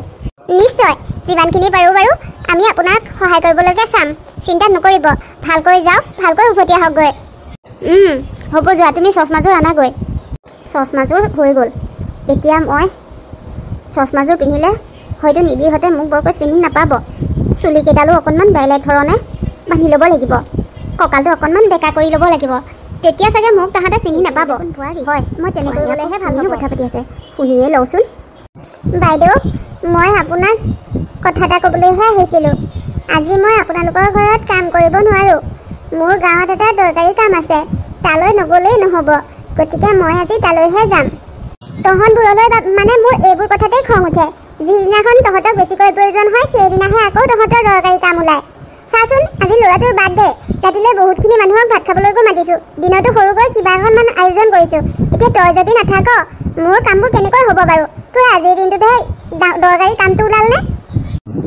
নিশ্চয় যিমানখিনি পাৰোঁ বাৰু আমি আপোনাক সহায় কৰিবলৈকে চাম চিন্তা নকৰিব ভালকৈ যাওক ভালকৈ উভতি আহকগৈ হ'ব যোৱা তুমি চশমাযোৰ আনাগৈ চশমাযোৰ হৈ গ'ল এতিয়া মই চশমাযোৰ পিন্ধিলে হয়তো নিবিড়হঁতে মোক বৰকৈ চিনি নাপাব চুলিকেইডালো অকণমান বেলেগ ধৰণে বান্ধি ল'ব লাগিব কঁকালটো অকণমান বেকা কৰি ল'ব লাগিব তেতিয়া চাগে মোক তাহাঁতে চিনি নাপাব হয় মই তেনেকৈ গ'লেহে ভাল কথা পাতি আছে শুনিয়ে লওঁচোন বাইদেউ মই আপোনাক কথা এটা ক'বলৈহে আহিছিলোঁ আজি মই আপোনালোকৰ ঘৰত কাম কৰিব নোৱাৰোঁ মোৰ গাঁৱত এটা দৰকাৰী কাম আছে তালৈ নগ'লেই নহ'ব গতিকে মই আজি তালৈহে যাম তহঁতবোৰলৈ মানে মোৰ এইবোৰ কথাতেই খং উঠে যিদিনাখন তহঁতক বেছিকৈ প্ৰয়োজন হয় সেইদিনাহে আকৌ তহঁতৰ দৰকাৰী কাম ওলায়। চাচোন আজি ল'ৰাটোৰ বাৰ্থডে, ৰাতিলৈ বহুতখিনি মানুহক ভাত খাবলৈকো মাতিছোঁ, দিনতো সৰুকৈ কিবা অকণমান আয়োজন কৰিছোঁ। এতিয়া তই যদি নাথাক মোৰ কামবোৰ কেনেকৈ হ'ব বাৰু? তই আজিৰ দিনটোতহে দৰকাৰী কামটো ওলালনে?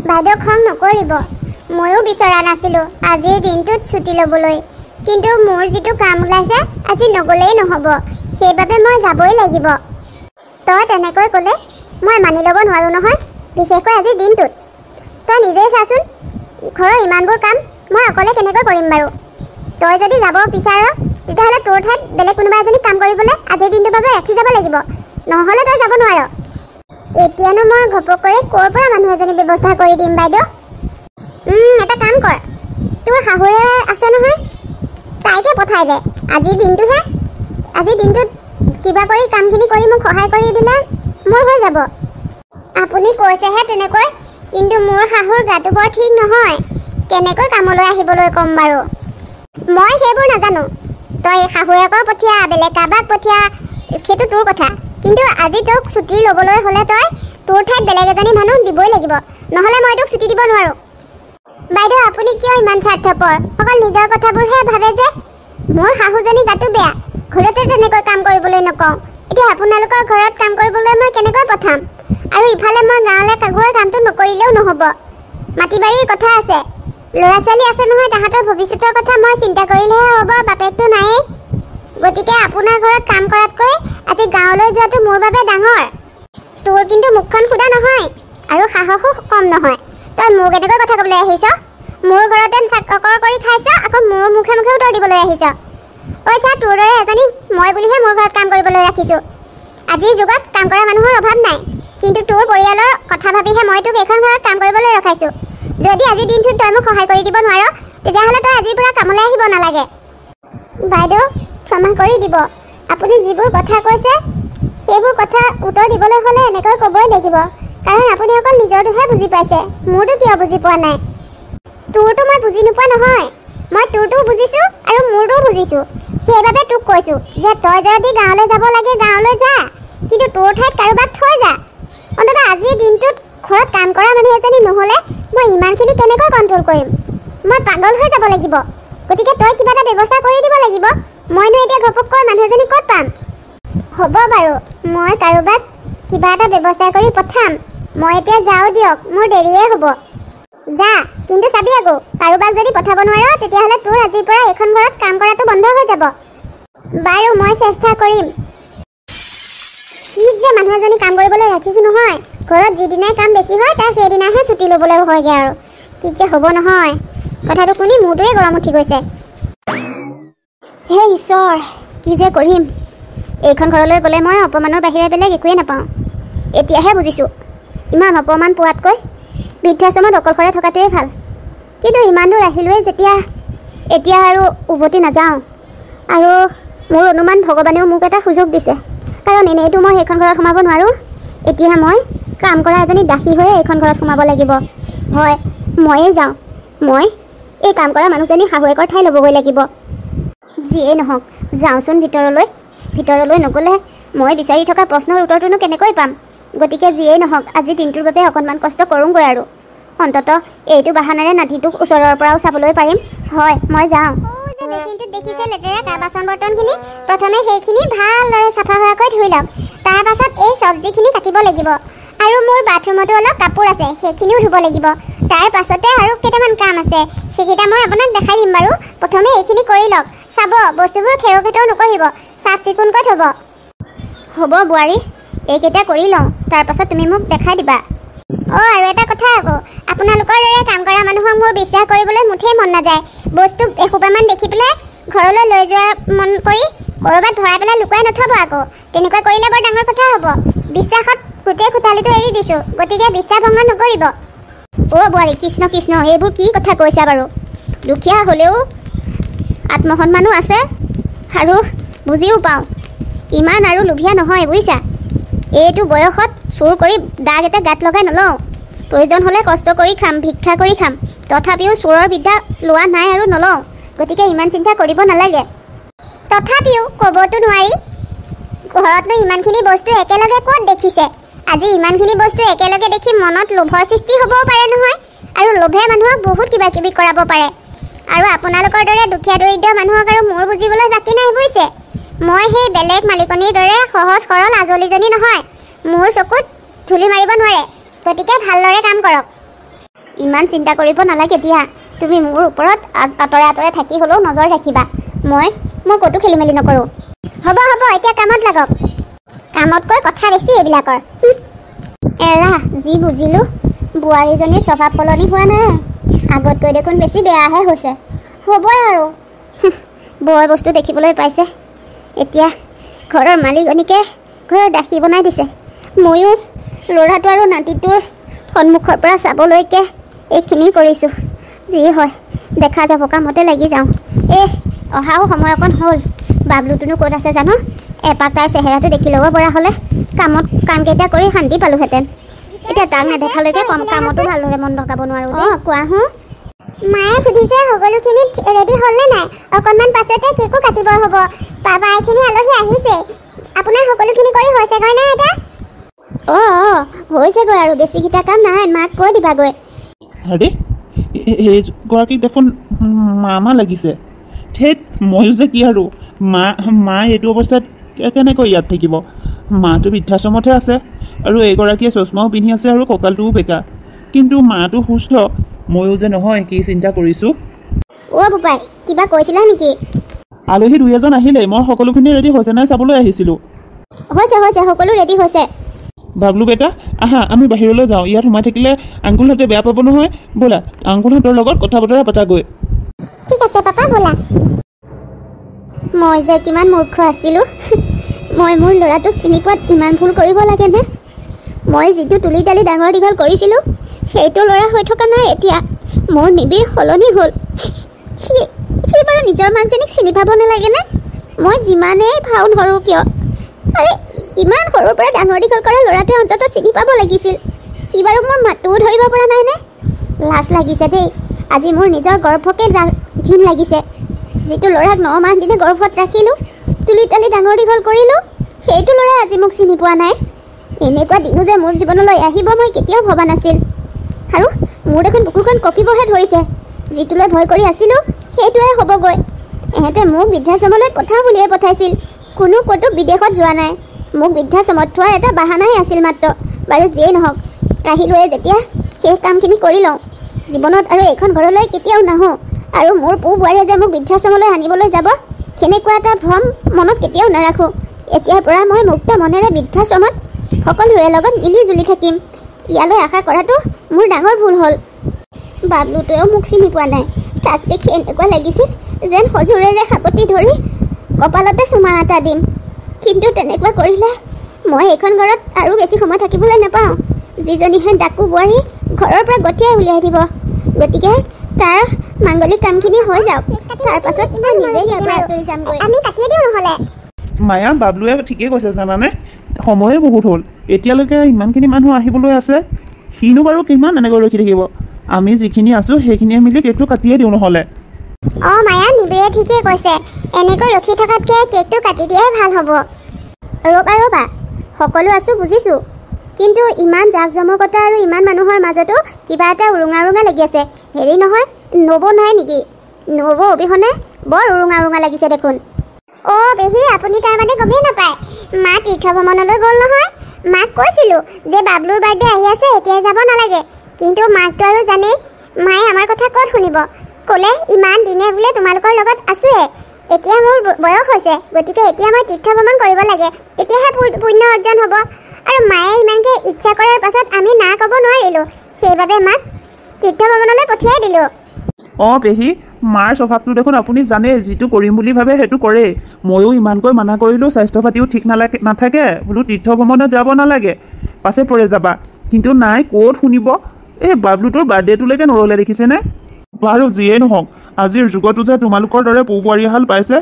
বাইদেউ খং নকৰিব, ময়ো বিচৰা নাছিলোঁ আজিৰ দিনটোত ছুটি ল'বলৈ, কিন্তু মোৰ যিটো কাম ওলাইছে আজি নগ'লেই নহ'ব, সেইবাবে মই যাবই লাগিব। তই তেনেকৈ ক'লে মই মানি ল'ব নোৱাৰোঁ নহয়, বিশেষকৈ আজিৰ দিনটোত। তই নিজেই চাচোন, ঘৰৰ ইমানবোৰ কাম মই অকলে কেনেকৈ কৰিম বাৰু? তই যদি যাব বিচাৰ তেতিয়াহ'লে তোৰ ঠাইত বেলেগ কোনোবা এজনী কাম কৰিবলৈ আজিৰ দিনটোৰ বাবে ৰাখি যাব লাগিব, নহ'লে তই যাব নোৱাৰ। এতিয়ানো মই ঘপকৰে ক'ৰ পৰা মানুহ এজনী ব্যৱস্থা কৰি দিম বাইদেউ? এটা কাম কৰ, তোৰ শাহুৰে আছে নহয়, তাইকে পঠাই দে। আজিৰ দিনটোহে, আজিৰ দিনটোত কিবা কৰি কামখিনি কৰি মোক সহায় কৰি দিলে মোৰ হৈ যাব। আপুনি কৈছেহে তেনেকৈ, কিন্তু মোৰ শাহুৰ গাটো বৰ ঠিক নহয়, কেনেকৈ কামলৈ আহিবলৈ ক'ম বাৰু? মই সেইবোৰ নাজানো, তই শাহুৱেকৰ পঠিয়া, বেলেগ কাৰোবাক পঠিয়া, সেইটো তোৰ কথা, কিন্তু আজি তোক ছুটি ল'বলৈ হ'লে তই তোৰ ঠাইত বেলেগ এজনী মানুহ দিবই লাগিব, নহ'লে মই তোক ছুটি দিব নোৱাৰোঁ। বাইদেউ আপুনি কিয় ইমান স্বাৰ্থপৰ? অকল নিজৰ কথাবোৰহে ভাবে যে। মোৰ শাহুজনী গাটো বেয়া, ঘৰতে তেনেকৈ কাম কৰিবলৈ নকওঁ, এতিয়া আপোনালোকৰ ঘৰত কাম কৰিবলৈ মই কেনেকৈ পঠাম? আৰু ইফালে মই গাঁৱলৈ গৈ কামটো নকৰিলেও নহ'ব, মাটি বাৰীৰ কথা আছে, ল'ৰা ছোৱালী আছে নহয়, তাহাঁতৰ ভৱিষ্যতৰ কথা মই চিন্তা কৰিলেহে হ'ব, বাপেকটো নায়েই। গতিকে আপোনাৰ ঘৰত কাম কৰাতকৈ আজি গাঁৱলৈ যোৱাটো মোৰ বাবে ডাঙৰ। তোৰ কিন্তু মুখখন ফুটা নহয় আৰু সাহসো কম নহয়। তই মোক এনেকৈ কথা ক'বলৈ আহিছ? মোৰ ঘৰতে চাকৰ কৰি খাইছ, আকৌ মোৰ মুখে মুখে উত্তৰ দিবলৈ আহিছ? ঐ চা, তোৰ দৰে এজনী মই বুলিহে মোৰ ঘৰত কাম কৰিবলৈ ৰাখিছোঁ। আজিৰ যুগত কাম কৰা মানুহৰ অভাৱ নাই, কিন্তু তোৰ পৰিয়ালৰ কথা ভাবিহে মই তোক এইখন ঘৰত কাম কৰিবলৈ ৰখাইছোঁ। যদি আজিৰ দিনটোত তই মোক সহায় কৰি দিব নোৱাৰ তেতিয়াহ'লে তই আজিৰ পৰা কামলৈ আহিব নালাগে। বাইদেউ ক্ষমা কৰি দিব, আপুনি যিবোৰ কথা কৈছে সেইবোৰ কথা উত্তৰ দিবলৈ হ'লে এনেকৈ ক'বই লাগিব, কাৰণ আপুনি অকল নিজৰটোহে বুজি পাইছে, মোৰতো কিয় বুজি পোৱা নাই? তোৰতো মই বুজি নোপোৱা নহয়, মই তোৰটোও বুজিছোঁ আৰু মোৰটোও বুজিছোঁ, সেইবাবে তোক কৈছোঁ যে তই যদি গাঁৱলৈ যাব লাগে গাঁৱলৈ যা, কিন্তু তোৰ ঠাইত কাৰোবাক থৈ যা। অন্ততঃ আজিৰ দিনটোত ঘৰত কাম কৰা মানুহ এজনী নহ'লে মই ইমানখিনি কেনেকৈ কণ্ট্ৰল কৰিম? মই পাগল হৈ যাব লাগিব। গতিকে তই কিবা এটা ব্যৱস্থা কৰি দিব লাগিব, মইনো এতিয়া ঘপককৈ মানুহ এজনী ক'ত পাম? হ'ব বাৰু, মই কাৰোবাক কিবা এটা ব্যৱস্থা কৰি পঠাম, মই এতিয়া যাওঁ দিয়ক, মোৰ দেৰিয়ে হ'ব। যা, কিন্তু চাবি আকৌ কাৰোবাক যদি পঠাব নোৱাৰ তেতিয়াহ'লে তোৰ আজিৰ পৰা এইখন ঘৰত কাম কৰাটো বন্ধ হৈ যাব। বাৰু মই চেষ্টা কৰিম। কি যে মানুহ এজনী কাম কৰিবলৈ ৰাখিছোঁ নহয়, ঘৰত যিদিনাই কাম বেছি হয় তাৰ সেইদিনাহে ছুটি ল'বলৈ হয়গৈ আৰু। কি যে হ'ব নহয়, কথাটো শুনি মোৰটোৱে গৰম উঠি গৈছে। হে ঈশ্বৰ, কি যে কৰিম? এইখন ঘৰলৈ গ'লে মই অপমানৰ বাহিৰে বেলেগ একোৱেই নাপাওঁ। এতিয়াহে বুজিছোঁ, ইমান অপমান পোৱাতকৈ বৃদ্ধাশ্ৰমত অকলশৰে থকাটোৱেই ভাল। কিন্তু ইমান দূৰ আহিলোৱেই যেতিয়া, এতিয়া আৰু উভতি নাযাওঁ। আৰু মোৰ অনুমান ভগৱানেও মোক এটা সুযোগ দিছে, কাৰণ এনেইতো মই সেইখন ঘৰত সোমাব নোৱাৰোঁ। এতিয়া মই কাম কৰা এজনী দাসী হৈয়ে এইখন ঘৰত সোমাব লাগিব। হয়, ময়েই যাওঁ, মই এই কাম কৰা মানুহজনী শাহুৱেকৰ ঠাই ল'বগৈ লাগিব। যিয়েই নহওক যাওঁচোন ভিতৰলৈ। ভিতৰলৈ নগ'লে মই বিচাৰি থকা প্ৰশ্নৰ উত্তৰটোনো কেনেকৈ পাম? গতিকে যিয়েই নহওক আজিৰ দিনটোৰ বাবে অকণমান কষ্ট কৰোঁগৈ আৰু। অন্ততঃ এইটো বাহানেৰে নাতিটোক ওচৰৰ পৰাও চাবলৈ পাৰিম। হয়, মই যাওঁ। মেচিনটোত দেখিছে লেতেৰা বাচন বৰ্তনখিনি, প্ৰথমে সেইখিনি ভালদৰে চাফা হোৱাকৈ ধুই লওক, তাৰ পাছত এই চব্জিখিনি কাটিব লাগিব, আৰু মোৰ বাথৰুমতো অলপ কাপোৰ আছে সেইখিনিও ধুব লাগিব। তাৰ পাছতে আৰু কেইটামান কাম আছে, সেইকেইটা মই আপোনাক দেখাই দিম বাৰু। প্ৰথমে এইখিনি কৰি লওক, চাব বস্তুবোৰ খেৰ খেতৰ নকৰিব, চাফ চিকুণকৈ থ'ব। হ'ব বোৱাৰী, এইকেইটা কৰি লওঁ, তাৰ পাছত তুমি মোক দেখাই দিবা। আৰু এটা কথা আকৌ, আপোনালোকৰ দৰে কাম কৰা মানুহক মোৰ বিশ্বাস কৰিবলৈ মুঠেই মন নাযায়। বস্তু এসোপামান দেখি পেলাই ঘৰলৈ লৈ যোৱাৰ মন কৰি ক'ৰবাত ভৰাই পেলাই লুকুৱাই নথ'ব আকৌ, তেনেকুৱা কৰিলে বৰ ডাঙৰ কথা হ'ব। বিশ্বাসত গোটেই খোটালিটো এৰি দিছোঁ, গতিকে বিশ্বাস ভংগ নকৰিব। বোৱাৰী, কৃষ্ণ কৃষ্ণ, এইবোৰ কি কথা কৈছা বাৰু? দুখীয়া হ'লেও আত্মসন্মানো আছে আৰু বুজিও পাওঁ, ইমান আৰু লোভীয়া নহয় বুজিছা। এইটো বয়সত চুৰ কৰি দাগ এটা গাত লগাই নলওঁ, প্ৰয়োজন হ'লে কষ্ট কৰি খাম, ভিক্ষা কৰি খাম, তথাপিও চোৰৰ বিদ্যা লোৱা নাই আৰু নলওঁ, গতিকে ইমান চিন্তা কৰিব নালাগে। তথাপিও ক'বতো নোৱাৰি, ঘৰতনো ইমানখিনি বস্তু একেলগে ক'ত দেখিছে? আজি ইমানখিনি বস্তু একেলগে দেখি মনত লোভৰ সৃষ্টি হ'বও পাৰে নহয়, আৰু লোভে মানুহক বহুত কিবা কিবি কৰাব পাৰে। আৰু আপোনালোকৰ দৰে দুখীয়া দৰিদ্ৰ মানুহক আৰু মোৰ বুজিবলৈ বাকী নাই বুজিছে। মই সেই বেলেগ মালিকনীৰ দৰে সহজ সৰল আজলিজনী নহয়, মোৰ চকুত ধূলি মাৰিব নোৱাৰে। গতিকে ভালদৰে কাম কৰক। ইমান চিন্তা কৰিব নালাগে দিয়া, তুমি মোৰ ওপৰত আঁতৰে আঁতৰে থাকি হ'লেও নজৰ ৰাখিবা। মই ক'তো খেলি মেলি নকৰোঁ। হ'ব হ'ব, এতিয়া কামত লাগক। কামতকৈ কথা বেছি এইবিলাকৰ। এৰা, যি বুজিলোঁ বোৱাৰীজনীৰ স্বভাৱ সলনি হোৱা নাই, আগতকৈ দেখোন বেছি বেয়াহে হৈছে। হ'বই আৰু বৰ বস্তু দেখিবলৈ পাইছে। এতিয়া ঘৰৰ মালিকনীকে ঘৰৰ দাসী বনাই দিছে। ময়ো ল'ৰাটো আৰু নাতিটোৰ সন্মুখৰ পৰা চাবলৈকে এইখিনি কৰিছোঁ। যি হয় দেখা যাব, কামতে লাগি যাওঁ। অহাও সময় অকণ হ'ল। বাবলুটোনো ক'ত আছে জানো? এপাক তাৰ চেহেৰাটো দেখি ল'ব পৰা হ'লে কামকেইটা কৰি শান্তি পালোহেঁতেন। এতিয়া তাক নেদেখালৈকে কামতো ভালদৰে মন লগাব নোৱাৰোঁ। কোৱা মায়ে সুধিছে সকলোখিনি ৰেডি হ'লনে নাই? অকণমান পাছতে কেকো কাটিব হ'ব। বাবা এইখিনি আলহী আহিছে। আপোনাৰ সকলোখিনি কৰি হৈছেগৈ নে এতিয়া? হৈছেগৈ আৰু বেছিকেইটা কাম নাই, মাক কৈ দিবাগৈ। আৰে এইগৰাকীক দেখোন মামা লাগিছে। ঠেত, ময়ো যে কি আৰু মা এইটো অৱস্থাত কেনেকৈ ইয়াত থাকিব? মাটো বৃদ্ধাশ্ৰমতহে আছে, আৰু এইগৰাকীয়ে চশমাও পিন্ধি আছে আৰু কঁকালটোও বেকা। কিন্তু মাটো সুস্থ। ময়ো যে নহয় কি চিন্তা কৰিছোঁ। বোপাই, কিবা কৈছিলা নেকি? আলহী দুই এজন আহিলে, মই সকলোখিনি ৰেডি হৈছে নাই চাবলৈ আহিছিলোঁ। হৈছে সকলো ৰেডি হৈছে। বাবলু বেটা, আহা আমি বাহিৰলৈ যাওঁ। ইয়াত সোমাই থাকিলে আংকুলহঁতে বেয়া পাব নহয়। ব'লা, আংকুলহঁতৰ লগত কথা বতৰা পাতাগৈ। ঠিক আছে পাপা, ব'লা। মই যে কিমান মূৰ্খ আছিলোঁ। মই মোৰ ল'ৰাটোক চিনি পোৱাত ইমান ভুল কৰিব লাগেনে? মই যিটো তুলি তালি ডাঙৰ দীঘল কৰিছিলোঁ সেইটো ল'ৰা হৈ থকা নাই এতিয়া। মোৰ নিবিড় সলনি হ'ল। সি বাৰু নিজৰ মাকজনীক চিনি পাব নালাগেনে? মই যিমানেই ভাও ধৰোঁ কিয়, আৰে ইমান সৰুৰ পৰা ডাঙৰ দীঘল কৰা ল'ৰাটোৱে অন্ততঃ চিনি পাব লাগিছিল। সি বাৰু মোৰ মাতটোও ধৰিব পৰা নাইনে? লাজ লাগিছে দেই। আজি মোৰ নিজৰ গৰ্ভকে ঘিণ লাগিছে। যিটো ল'ৰাক 9 মাহ দিনে গৰ্ভত ৰাখিলোঁ, তুলি তালি ডাঙৰ দীঘল কৰিলোঁ, সেইটো ল'ৰাই আজি মোক চিনি পোৱা নাই। এনেকুৱা দিনো যে মোৰ জীৱনলৈ আহিব মই কেতিয়াও ভবা নাছিল। আৰু মোৰ দেখোন বুকুখন কঁপিবহে ধৰিছে। যিটোলৈ ভয় কৰি আছিলোঁ সেইটোৱে হ'বগৈ। এহেঁতে মোক বৃদ্ধাশ্ৰমলৈ পঠাওঁ বুলিয়ে পঠাইছিল, কোনো ক'তো বিদেশত যোৱা নাই। মোক বৃদ্ধাশ্ৰমত থোৱাৰ এটা বাহানাই আছিল মাত্ৰ। বাৰু যিয়েই নহওক, আহিলোৱে যেতিয়া সেই কামখিনি কৰি লওঁ। জীৱনত আৰু এইখন ঘৰলৈ কেতিয়াও নাহোঁ, আৰু মোৰ পু বোৱাৰীয়ে যে মোক বৃদ্ধাশ্ৰমলৈ আনিবলৈ যাব সেনেকুৱা এটা ভ্ৰম মনত কেতিয়াও নাৰাখোঁ। এতিয়াৰ পৰা মই মুক্ত মনেৰে বৃদ্ধাশ্ৰমত সকলোৰে লগত মিলি জুলি থাকিম। ইয়ালৈ আশা কৰাটো মোৰ ডাঙৰ ভুল হ'ল। বাবলুটোৱেও মোক চিনি পোৱা নাই। তাক দেখি এনেকুৱা লাগিছিল যেন সজোৰেৰে সাপতি ধৰি কপালতে চুমা এটা দিম। কিন্তু তেনেকুৱা কৰিলে মই এইখন ঘৰত আৰু বেছি সময় থাকিবলৈ নাপাওঁ। যিজনীহে ডাকু বোৱাৰী ঘৰৰ পৰা গঠিয়াই উলিয়াই দিব। গতিকে তাৰ মাংগলিক কামখিনি হৈ যাওক, তাৰ পাছত মই নিজে ইয়াৰ পৰা আঁতৰি যামগৈ। আমি কাটিয়ে দিওঁ নহ'লে। মায়া, বাবলুৱে ঠিকেই কৈছে জানানে? সময়ে বহুত হ'ল, এতিয়ালৈকে ইমানখিনি মানুহ আহিবলৈ আছে। সিনো বাৰু কিমান এনেকৈ ৰখি থাকিব? আমি যিখিনি আছোঁ সেইখিনিয়ে মিলি কেকটো কাটিয়ে দিওঁ নহ'লে। মায়া, নিবিৰে ঠিকেই কৈছে। এনেকৈ ৰখি থকাতকৈ কেকটো কাটি দিয়াই ভাল হ'ব। ৰ'বা, সকলো আছোঁ বুজিছোঁ, কিন্তু ইমান জাক জমকতা আৰু ইমান মানুহৰ মাজতো কিবা এটা উৰুঙা লাগি আছে। হেৰি নহয়, নব নাই নেকি? নব অবিহনে বৰ উৰুঙা লাগিছে দেখোন। পেহী, আপুনি তাৰমানে গমেই নাপায়? মা তীৰ্থ ভ্ৰমণলৈ গ'ল নহয়। মাক কৈছিলোঁ যে বাবলুৰ বাৰ্থডে আহি আছে, এতিয়াই যাব নালাগে। কিন্তু মাকটো আৰু জানেই, মায়ে আমাৰ কথা ক'ত শুনিব। ক'লে ইমান দিনে বোলে তোমালোকৰ লগত আছোঁৱে, এতিয়া মোৰ বয়স হৈছে, গতিকে এতিয়া মই তীৰ্থ ভ্ৰমণ কৰিব লাগে, তেতিয়াহে পুণ্য অৰ্জন হ'ব। আৰু মায়ে ইমানকৈ ইচ্ছা কৰাৰ পাছত আমি না ক'ব নোৱাৰিলোঁ, সেইবাবে মাক তীৰ্থ ভ্ৰমণলৈ পঠিয়াই দিলোঁ। পেহী, মাৰ স্বভাৱটো দেখোন আপুনি জানে, যিটো কৰিম বুলি ভাবে সেইটো কৰে। ময়ো ইমানকৈ মানা কৰিলোঁ, স্বাস্থ্য পাতিও ঠিক নাথাকে, বোলো তীৰ্থ ভ্ৰমণত যাব নালাগে, পাছে পৰে যাবা। কিন্তু নাই, ক'ত শুনিব। বাবলুটোৰ বাৰ্থডেটোলৈকে নৰলে দেখিছেনে? বাৰু যিয়েই নহওক, আজিৰ যুগতো যে তোমালোকৰ দৰে পু বোৱাৰী এহাল পাইছে,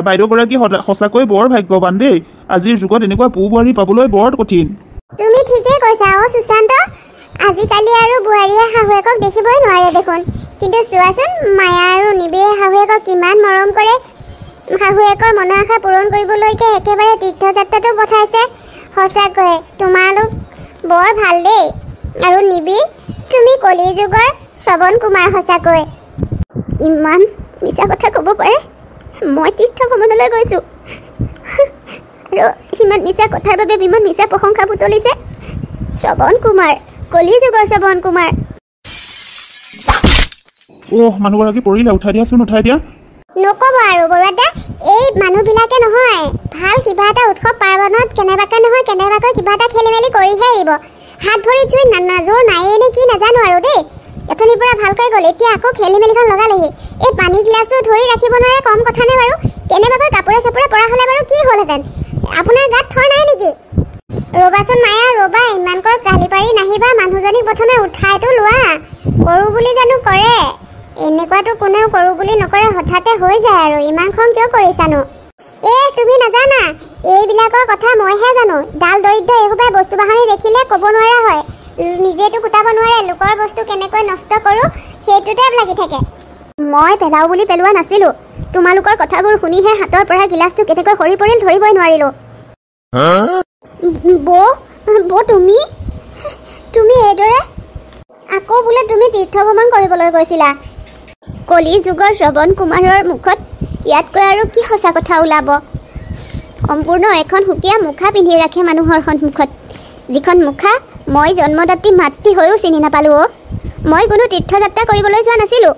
বাইদেউগৰাকী সঁচাকৈ বৰ ভাগ্যৱান দেই। আজিৰ যুগত এনেকুৱা পু বোৱাৰী পাবলৈ বৰ কঠিন। তুমি ঠিকেই কৈছা সুশান্ত। আজিকালি আৰু বোৱাৰীয়ে শাহুৱেকক দেখিবই নোৱাৰে দেখোন। কিন্তু চোৱাচোন, মায়া আৰু নিবিৰে শাহুৱেকক কিমান মৰম কৰে। শাহুৱেকৰ মনৰ আশা পূৰণ কৰিবলৈকে একেবাৰে তীৰ্থযাত্ৰাটো পঠাইছে। সঁচাকৈ তোমালোক বৰ ভাল দেই। আৰু নিবিৰ, তুমি কলিযুগৰ শ্ৰৱণ কুমাৰ সঁচাকৈ। ইমান মিছা কথা ক'ব পাৰে? মই তীৰ্থ ভ্ৰমণলৈ গৈছোঁ আৰু সিমান মিছা কথাৰ বাবে ইমান মিছা প্ৰশংসা বুটলিছে। শ্ৰৱণ কুমাৰ, কলিযুগৰ শ্ৰৱণ কুমাৰ। মানুহগৰাকী পৰিলে, উঠাই দিয়াচোন, উঠাই দিয়া। নক'ব আৰু বৰুৱাদা, এই মানুহবিলাকে নহয় ভাল কিবা এটা উৎসৱ পাৰ্বণত কেনেবাকৈ কিবা এটা খেলি মেলি কৰিহে এৰিব। হাত ভৰি জুই নাজোৰ নায়েই নে কি নাজানো আৰু দেই। এথনিৰ পৰা ভালকৈ গ'ল, এতিয়া আকৌ খেলি মেলিখন লগালেহি। এই পানী গিলাচটো ধৰি ৰাখিব নোৱাৰে, কম কথা নে বাৰু? কেনেবাকৈ কাপোৰে চাপোৰে পৰা হ'লে বাৰু কি হ'লহেঁতেন? আপোনাৰ গাত থৰ নাই নেকি? ৰ'বাচোন মায়া, ৰ'বা, ইমানকৈ গালি পাৰি নাহিবা। মানুহজনীক প্ৰথমে উঠাইতো লোৱা। কৰোঁ বুলি জানো কৰে? এনেকুৱাতো কোনেও কৰোঁ বুলি নকৰে, হঠাতে হৈ যায় আৰু। ইমান খং কিয় কৰিছানো? তুমি নাজানা, এইবিলাকৰ কথা মইহে জানো। ডাল দৰিদ্ৰ এইসোপাই বস্তু বাহানি দেখিলে ক'ব নোৱাৰা হয়। নিজেতো কুটাব নোৱাৰে, লোকৰ বস্তু কেনেকৈ নষ্ট কৰোঁ সেইটোতে লাগি থাকে। মই পেলাওঁ বুলি পেলোৱা নাছিলোঁ। তোমালোকৰ কথাবোৰ শুনিহে হাতৰ পৰা গিলাচটো কেনেকৈ সৰি পৰিল ধৰিবই নোৱাৰিলোঁ। বৌ, তুমি এইদৰে আকৌ বোলে তুমি তীৰ্থ ভ্ৰমণ কৰিবলৈ গৈছিলা? কলি যুগৰ শ্ৰৱণ কুমাৰৰ মুখত ইয়াতকৈ আৰু কি সঁচা কথা ওলাব? সম্পূৰ্ণ এখন সুকীয়া মুখা পিন্ধি ৰাখে মানুহৰ সন্মুখত, যিখন মুখা মই জন্মদাত্ৰী মাতৃ হৈও চিনি নাপালোঁ। মই কোনো তীৰ্থযাত্ৰা কৰিবলৈ যোৱা নাছিলোঁ।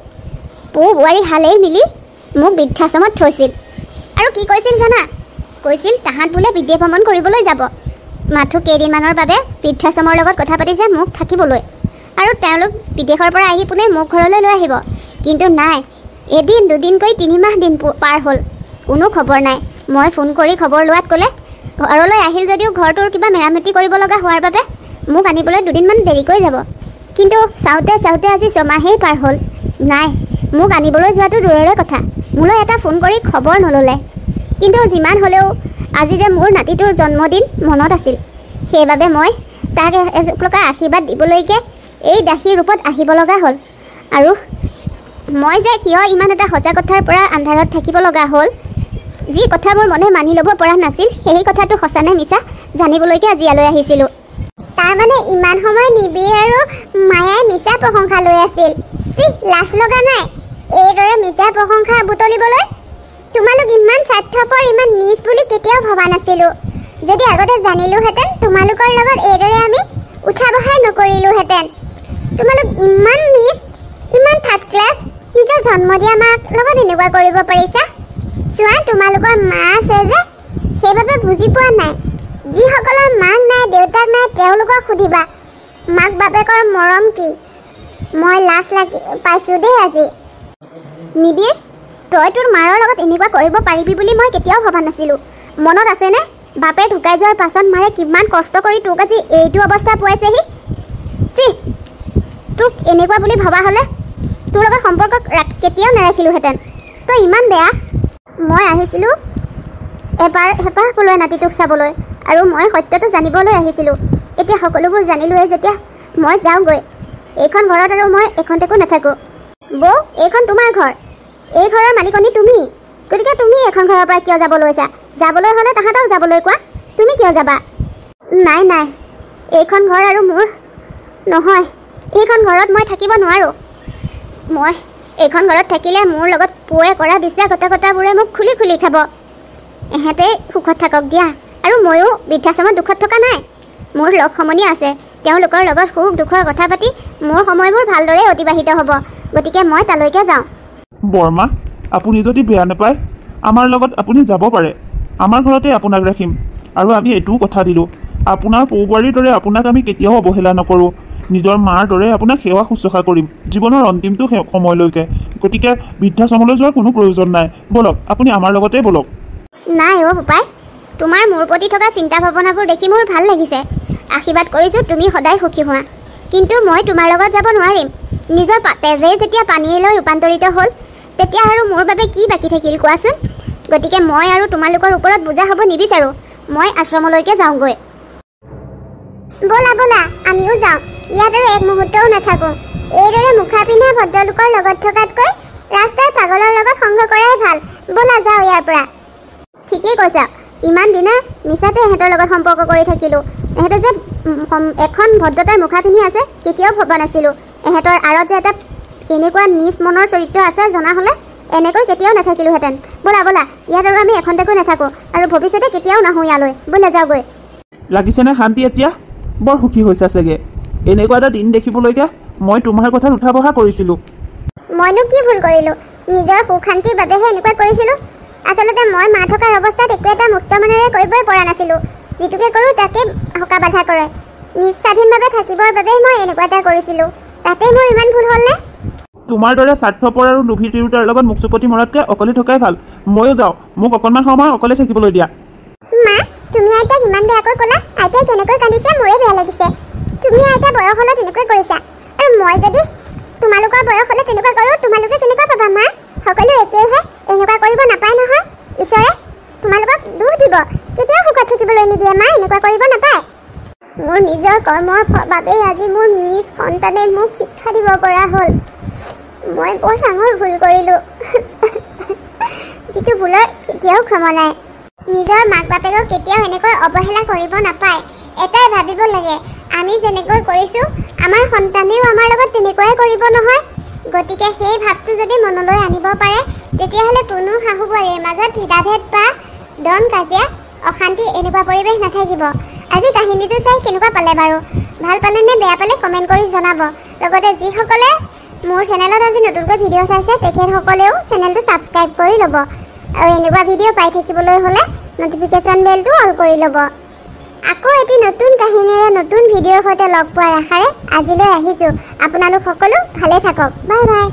পু বোৱাৰী হালেই মিলি মোক বৃদ্ধাশ্ৰমত থৈছিল। আৰু কি কৈছিল জানা? কৈছিল তাহাঁত বোলে বিদেশ ভ্ৰমণ কৰিবলৈ যাব, মাথো কেইদিনমানৰ বাবে বৃদ্ধাশ্ৰমৰ লগত কথা পাতিছে মোক থাকিবলৈ, আৰু তেওঁলোক বিদেশৰ পৰা আহি পোনে মোক ঘৰলৈ লৈ আহিব। কিন্তু নাই, এদিন দুদিনকৈ 3 মাহ দিন পাৰ হ'ল, কোনো খবৰ নাই। মই ফোন কৰি খবৰ লোৱাত ক'লে ঘৰলৈ আহিল যদিও ঘৰটোৰ কিবা মেৰামতি কৰিব লগা হোৱাৰ বাবে মোক আনিবলৈ 2 দিনমান দেৰিকৈ যাব। কিন্তু চাওঁতে আজি 6 মাহেই পাৰ হ'ল, নাই, মোক আনিবলৈ যোৱাটো দূৰৰে কথা, মোলৈ এটা ফোন কৰি খবৰ নল'লে। কিন্তু যিমান হ'লেও আজি যে মোৰ নাতিটোৰ জন্মদিন মনত আছিল, সেইবাবে মই তাক এজোপা আশীৰ্বাদ দিবলৈকে এই দাসীৰ ৰূপত আহিব লগা হ'ল। আৰু মই যে কিয় ইমান এটা সঁচা কথাৰ পৰা আন্ধাৰত থাকিব লগা হ'ল, যি কথা মোৰ মনে মানি ল'ব পৰা নাছিল, সেই কথাটো সঁচা নে মিছা জানিবলৈকে আজি ইয়ালৈ আহিছিলোঁ। তাৰমানে ইমান সময় নিবিৰ আৰু মায়াই মিছা প্ৰশংসা লৈ আছিল। লাজ লগা নাই এইদৰে মিছা প্ৰশংসা বুটলিবলৈ? তোমালোক ইমান স্বাৰ্থপৰ, ইমান নিজ বুলি কেতিয়াও ভবা নাছিলোঁ। যদি আগতে জানিলোহেঁতেন তোমালোকৰ লগত এইদৰে আমি উঠা বহাই নকৰিলোহেঁতেন। তোমালোক ইমান নিজ, ইমান থাৰ্ড ক্লাছ, নিজৰ জন্ম দিয়া মাক লগত এনেকুৱা কৰিব পাৰিছা? চোৱা, তোমালোকৰ মা আছে যে সেইবাবে বুজি পোৱা নাই। যিসকলৰ মাক নাই, দেউতাক নাই, তেওঁলোকক সুধিবা মাক বাপেকৰ মৰম কি। মই লাজ পাইছোঁ দেই আজি। নিবিৰ, তই তোৰ মাৰৰ লগত এনেকুৱা কৰিব পাৰিবি বুলি মই কেতিয়াও ভবা নাছিলোঁ। মনত আছেনে বাপে ঢুকাই যোৱাৰ পাছত মাৰে কিমান কষ্ট কৰি তোক আজি এইটো অৱস্থা পোৱাইছেহি? তোক এনেকুৱা বুলি ভবা হ'লে তোৰ লগত সম্পৰ্ক কেতিয়াও নাৰাখিলোহেঁতেন। তই ইমান বেয়া। মই আহিছিলোঁ এবাৰ হেঁপাহ পলোৱা নাতিটোক চাবলৈ, আৰু মই সত্যটো জানিবলৈ আহিছিলোঁ। এতিয়া সকলোবোৰ জানিলোৱে যেতিয়া মই যাওঁগৈ। এইখন ঘৰত আৰু মই এখন্তেকো নাথাকোঁ। বৌ, এইখন তোমাৰ ঘৰ, এই ঘৰৰ মালিকনী তুমি, গতিকে তুমি এখন ঘৰৰ পৰা কিয় যাব লৈছা? যাবলৈ হ'লে তাহাঁতক যাবলৈ কোৱা, তুমি কিয় যাবা? নাই, এইখন ঘৰ আৰু মোৰ নহয়। এইখন ঘৰত মই থাকিব নোৱাৰোঁ। মই এইখন ঘৰত থাকিলে মোৰ লগত পুৱে কৰা বিশ্বাসঘাতকতাবোৰে মোক খুলি খুলি খাব। এহেঁতেই সুখত থাকক দিয়া, আৰু ময়ো বৃদ্ধাশ্ৰমত দুখত থকা নাই। মোৰ লগ সমনীয়া আছে, তেওঁলোকৰ লগত সুখ দুখৰ কথা পাতি মোৰ সময়বোৰ ভালদৰে অতিবাহিত হ'ব, গতিকে মই তালৈকে যাওঁ। বৰমা, আপুনি যদি বেয়া নাপায় আমাৰ লগত আপুনি যাব পাৰে। আমাৰ ঘৰতে আপোনাক ৰাখিম, আৰু আমি এইটোও কথা দিলোঁ, আপোনাৰ পৌবোৱাৰীৰ দৰে আপোনাক আমি কেতিয়াও অৱহেলা নকৰোঁ। নিজৰ মাৰ দৰে আপোনাক সেৱা শুশ্ৰূষা কৰিম জীৱনৰ অন্তিমটো সময়লৈকে। গতিকে বৃদ্ধাশ্ৰমলৈ যোৱাৰ কোনো প্ৰয়োজন নাই। বলক, আপুনি আমাৰ লগতে বলক। নাই বোপাই, তোমাৰ মোৰ প্ৰতি থকা চিন্তা ভাৱনাবোৰ দেখি মোৰ ভাল লাগিছে। আশীৰ্বাদ কৰিছোঁ তুমি সদায় সুখী হোৱা। কিন্তু মই তোমাৰ লগত যাব নোৱাৰিম। নিজৰ তেজেই যেতিয়া পানীলৈ ৰূপান্তৰিত হ'ল, তেতিয়া আৰু মোৰ বাবে কি বাকী থাকিল কোৱাচোন? গতিকে মই আৰু তোমালোকৰ ওপৰত বোজা হ'ব নিবিচাৰোঁ। মই আশ্ৰমলৈকে যাওঁগৈ। ব'লা, আমিও যাওঁ। ইয়াত আৰু এক মুহূৰ্তও নাথাকোঁ। এইদৰে মুখা পিন্ধা ভদ্ৰলোকৰ লগত থকাতকৈ ৰাস্তাৰ পাগলৰ লগত সংগ কৰাই ভাল। ব'লা যাওঁ ইয়াৰ পৰা। ঠিকেই কৈছা, ইমান দিনে মিছাতে ইহঁতৰ লগত সম্পৰ্ক কৰি থাকিলোঁ। এহেঁতে যে এখন ভদ্ৰতাৰ মুখা পিন্ধি আছে কেতিয়াও ভবা নাছিলোঁ। এহেঁতৰ আঁৰত যে এটা এনেকুৱা নিজ মনৰ চৰিত্ৰ আছে জনা হ'লে এনেকৈ কেতিয়াও নাথাকিলোহেঁতেন। ব'লা ব'লা, ইয়াত আৰু আমি এখন্তেকো নাথাকোঁ আৰু ভৱিষ্যতে কেতিয়াও নাহোঁ ইয়ালৈ। ব'লা যাওঁগৈ। লাগিছেনে শান্তি এতিয়া? বৰ সুখী হৈছা চাগে। এনেকুৱা এটা দিন দেখিবলৈকে মই তোমাৰ কথাত উঠা বহা কৰিছিলোঁ। মইনো কি ভুল কৰিলোঁ? নিজৰ সুখ শান্তিৰ বাবেহে এনেকুৱা কৰিছিলোঁ। আচলতে মই মা থকাৰ অৱস্থাত একো এটা মুক্ত মনেৰে কৰিবই পৰা নাছিলোঁ। যিটোকে কৰোঁ তাকে হকা বাধা কৰে। নিজ স্বাধীনভাৱে থাকিবৰ বাবেই মই এনেকুৱা এটা কৰিছিলোঁ। তাতে মোৰ ইমান ভুল হ'লনে? তোমাৰ দৰে স্বাৰ্থপৰ আৰু লোভী তিৰোতাৰ লগত মুখ চুপতি মৰাতকৈ অকলে থকাই ভাল। ময়ো যাওঁ, মোক অকণমান সময় অকলে থাকিবলৈ দিয়া। মা, তুমি আইতাক ইমান বেয়াকৈ ক'লা। আইতাই কেনেকৈ কান্দিছে মোৰে বেয়া লাগিছে। তুমি আইতা বয়স হ'লে তেনেকৈ কৰিছা, আৰু মই যদি তোমালোকৰ বয়স হ'লে তেনেকুৱা কৰোঁ তোমালোকে কেনেকুৱা পাবা মা? সকলো একেইহে, এনেকুৱা কৰিব নাপায় নহয়। ঈশ্বৰে তোমালোকক দুখ দিব, কেতিয়াও সুখত থাকিবলৈ নিদিয়ে মা, এনেকুৱা কৰিব নাপায়। মোৰ নিজৰ কৰ্মৰ বাবেই আজি মোৰ নিজ সন্তানে মোক শিক্ষা দিব পৰা হ'ল। মই বৰ ডাঙৰ ভুল কৰিলোঁ, যিটো ভুলৰ কেতিয়াও ক্ষমা নাই। নিজৰ মাক বাপেকক কেতিয়াও এনেকৈ অৱহেলা কৰিব নাপায়। এটাই ভাবিব লাগে, আমি যেনেকৈ কৰিছোঁ আমাৰ সন্তানেও আমাৰ লগত তেনেকুৱাই কৰিব নহয়। গতিকে সেই ভাৱটো যদি মনলৈ আনিব পাৰে, তেতিয়াহ'লে কোনো শাহু বোৱাৰীৰ মাজত ভেদাভেদ বা দন কাজিয়া অশান্তি এনেকুৱা পৰিৱেশ নাথাকিব। আজি কাহিনীটো চাই কেনেকুৱা পালে বাৰু? ভাল পালে নে বেয়া পালে কমেণ্ট কৰি জনাব। লগতে যিসকলে মোৰ চেনেলত আজি নতুনকৈ ভিডিঅ' চাইছে তেখেতসকলেও চেনেলটো ছাবস্ক্ৰাইব কৰি ল'ব, আৰু এনেকুৱা ভিডিঅ' পাই থাকিবলৈ হ'লে নটিফিকেশ্যন বেলটো অল কৰি ল'ব। আকৌ এটি নতুন কাহিনীৰে নতুন ভিডিঅ'ৰ সৈতে লগ পোৱাৰ আশাৰে আজিলৈ আহিছোঁ। আপোনালোক সকলো ভালে থাকক। Bye bye.